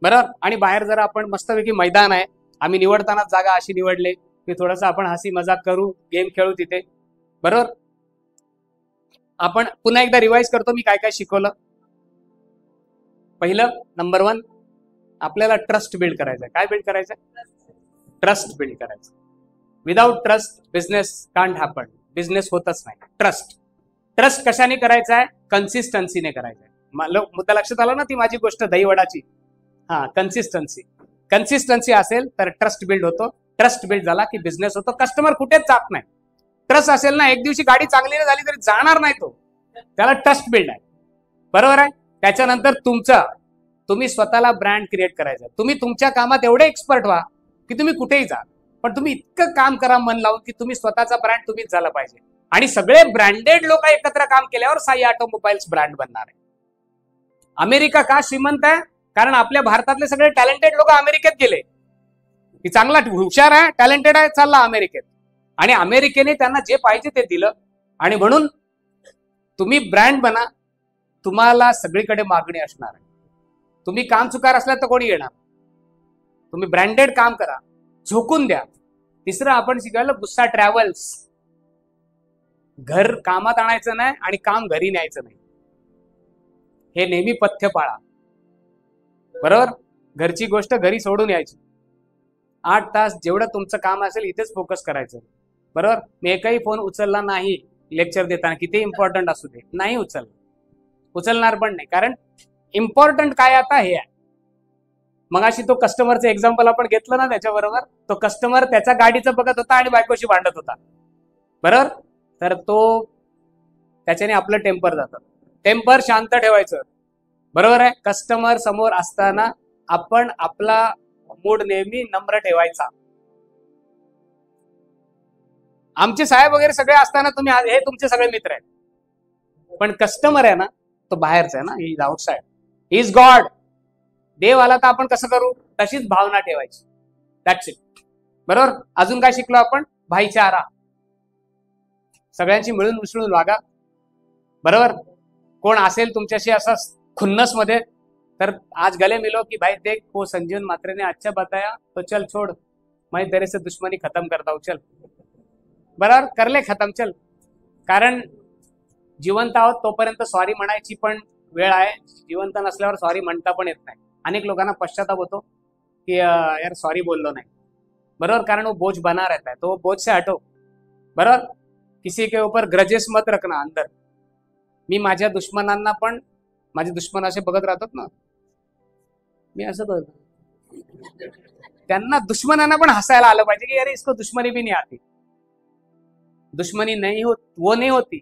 बरोबर. आणि बाहेर जर आपण मस्तपैकी मैदान आहे, आम्ही निवडताना जागा अशी निवडले की थोडस आपण हसी मजाक करू, गेम खेळू तिथे. बरोबर. आपण पुन्हा एकदा रिवाइज करतो मी काय काय शिकवलं. पहिलं, नंबर 1, आपल्याला ट्रस्ट बिल्ड करायचा. काय बिल्ड करायचं? ट्रस्ट बिल्ड करायचं. Without trust business can't happen. Business होतच नाही. ट्रस्ट कशाने करायचा आहे? कन्सिस्टन्सीने करायचं आहे. मुद्दा लक्षात आला ना, ती माझी गोष्ट दहीवडाची. हा, कन्सिस्टन्सी असेल तर ट्रस्ट बिल्ड होतो. ट्रस्ट बिल्ड झाला की बिझनेस होतो. कस्टमर कुठेच जात नाही. ट्रस्ट असेल ना, एक दिवशी गाडी चांगली नाही झाली तरी जाणार नाही तो, त्याला ट्रस्ट बिल्ड आहे. बरोबर आहे. त्याच्यानंतर तुम्ही स्वतःला ब्रँड क्रिएट करायचा. तुम्ही तुमच्या कामात एवढे एक्सपर्ट व्हा की तुम्ही कुठेही जा, पण तुम्ही इतकं काम करा मन लावून की तुम्ही स्वतःचा ब्रँड तुम्हीच झाला पाहिजे. आणि सगळे ब्रँडेड लोक एकत्र काम केल्यावर साई ऑटोमोबाईल्स ब्रँड बनणार आहे. अमेरिका का श्रीमंत आहे? कारण आपल्या भारतातले सगळे टॅलेंटेड लोक अमेरिकेत गेले, की चांगला हुशार आहे, टॅलेंटेड आहे, चालला अमेरिकेत. आणि अमेरिकेने त्यांना जे पाहिजे ते दिलं. आणि म्हणून तुम्ही ब्रँड बना, तुम्हाला सगळीकडे मागणी असणार आहे. तुम्ही काम चुकार असल्या तर कोणी येणार. तुम्ही ब्रँडेड काम करा, झोकून द्या. तिसरं आपण शिकायला गुस्सा ट्रॅव्हल्स. घर कामात आणायचं नाही आणि काम घरी न्यायचं नाही, हे नेहमी पथ्य पाळा. बरोबर, घरची गोष्ट घरी सोडून यायची. 8 तास जेवढं तुमचं काम असेल इथेच फोकस करायचं. बरोबर, मी एकही फोन उचलला नाही लेक्चर देताना, किती इम्पॉर्टंट असू दे, नाही उचलणार पण नाही. कारण इम्पॉर्टंट काय आता हे आहे. मग अशी तो कस्टमरचं एक्झाम्पल आपण घेतलं ना, त्याच्याबरोबर तो कस्टमर त्याच्या गाडीचं बघत होता आणि बायकोशी भांडत होता. बरोबर, तर तो त्याच्याने आपलं टेम्पर जातं. टेम्पर शांत ठेवायचं. बरोबर आहे, कस्टमर समोर असताना आपण आपला मूड नेहमी नम्र ठेवायचा. आमचे साहेब वगैरे सगळे असताना तुम्ही हे तुमचे सगळे मित्र आहेत, पण कस्टमर आहे ना, तो बाहेरचा आहे ना, he is outside, he is God. देव आला तर आपण कसं करू, तशीच भावना ठेवायची. That's it. बरोबर, अजून काय शिकलो आपण, भाईचारा. सगळ्यांची मिळून मिसळून वागा. बरोबर, कोण असेल तुमच्याशी असा खुन्नस मध्ये, तर आज गले मिलो की भाई देख वो संजीवन मात्रे ने अच्छा बताया तो चल छोड़, मैं तेरे से दुश्मनी खत्म करता हूं, चल. बरोबर, करले खतम, चल. कारण जिवंत आहोत तोपर्यंत सॉरी म्हणायची पण वेळ आहे. जिवंत नसल्यावर सॉरी म्हणता पण येत नाही. अनेक लोकांना पश्चाताप होतो की यार सॉरी बोललो नाही. बरोबर, कारण वो बोझ बना रहता है, तो वो बोझ से हटो. बरोबर, किसी के ऊपर ग्रजेस मत रखना अंदर. मी माझ्या दुश्मनांना पण, माझे दुश्मन असे बघत राहतात ना, मी असं बघतो, त्यांना दुश्मनांना पण हसायला आलं पाहिजे की यार इसको दुश्मनी भी नहीं आती. दुश्मनी नहीं हो, वो नहीं होती.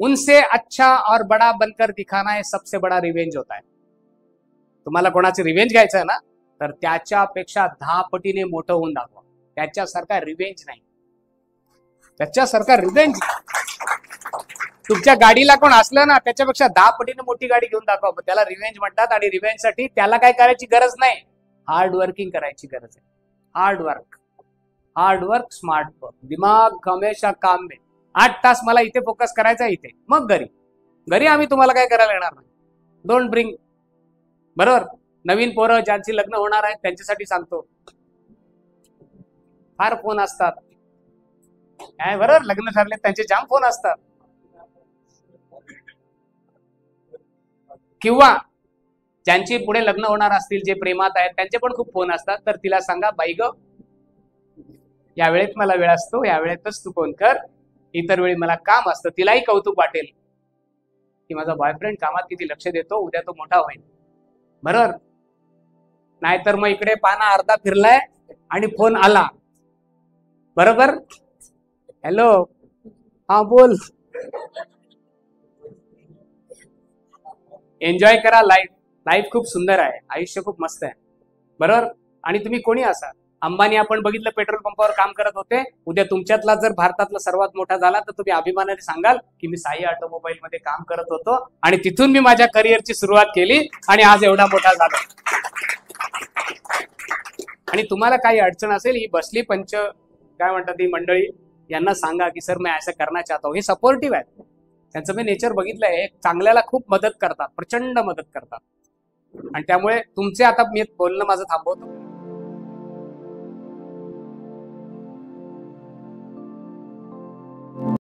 उनसे अच्छा और बड़ा बनकर दिखाना है सबसे बड़ा रिवेंज होता है. तुम्हाला कोणाचे रिवेंज घ्यायचं आहे ना, तर त्याच्यापेक्षा 10 पटीने मोठं होऊन दाखवा. त्याच्यासारखा रिवेंज नाही, त्याच्यासारखा रिवेंज. तुमच्या गाडीला कोण असलं ना, त्याच्यापेक्षा 10 पटीने मोठी गाडी घेऊन दाखवा, त्याला रिवेंज म्हणतात. आणि रिवेंज साठी त्याला काय करायची गरज नाही, हार्ड वर्किंग करायची गरज आहे. Hard work smart work. दिमाग हमेशा काम में. 8 तास मला इथे फोकस करायचा, इथे, मग घरी आम्ही तुम्हाला काय करायला येणार नाही. Don't bring. बरोबर, नवीन पोरं ज्यांची लग्न होणार आहेत त्यांच्यासाठी सांगतो, फार फोन असतात. काय बरोबर, लग्न ठरले त्यांचे जाम फोन असतात. किंवा ज्यांची पुढे लग्न होणार असतील, जे प्रेमात आहेत, त्यांचे पण खूप फोन असतात. तर तिला सांगा, बाई ग, या वेळेत मला वेळ असतो, या वेळेतच तू फोन कर, इतर वेळी मला काम असतं. तिलाही कौतुक वाटेल की माझा बॉयफ्रेंड कामात किती लक्ष देतो, उद्या तो मोठा होईल. बरोबर, नाहीतर मग इकडे पाना अर्धा फिरलाय आणि फोन आला. बरोबर, हॅलो, हा बोल. एन्जॉय करा लाईफ खूप सुंदर आहे, आयुष्य खूप मस्त आहे. बरोबर, आणि तुम्ही कोणी असा, अंबानी आपण बघितलं पेट्रोल पंपावर काम करत होते. उद्या तुमच्यातला जर भारतातला सर्वात मोठा झाला तर तुम्ही अभिमानाने सांगाल की मी साई ऑटोमोबाईल मध्ये काम करत होतो आणि तिथून मी माझ्या करिअरची सुरुवात केली आणि आज एवढा मोठा झालो. आणि तुम्हाला काही अडचण असेल, ही बसली काय म्हणतात ती मंडळी, यांना सांगा की सर मैं ऐसा करना चाहता हूँ. हे सपोर्टिव्ह आहेत, त्यांचं मी नेचर बघितलंय, चांगल्याला खूप मदत करतात, प्रचंड मदत करतात. आणि त्यामुळे तुमचे, आता मी बोलणं माझं थांबवतो.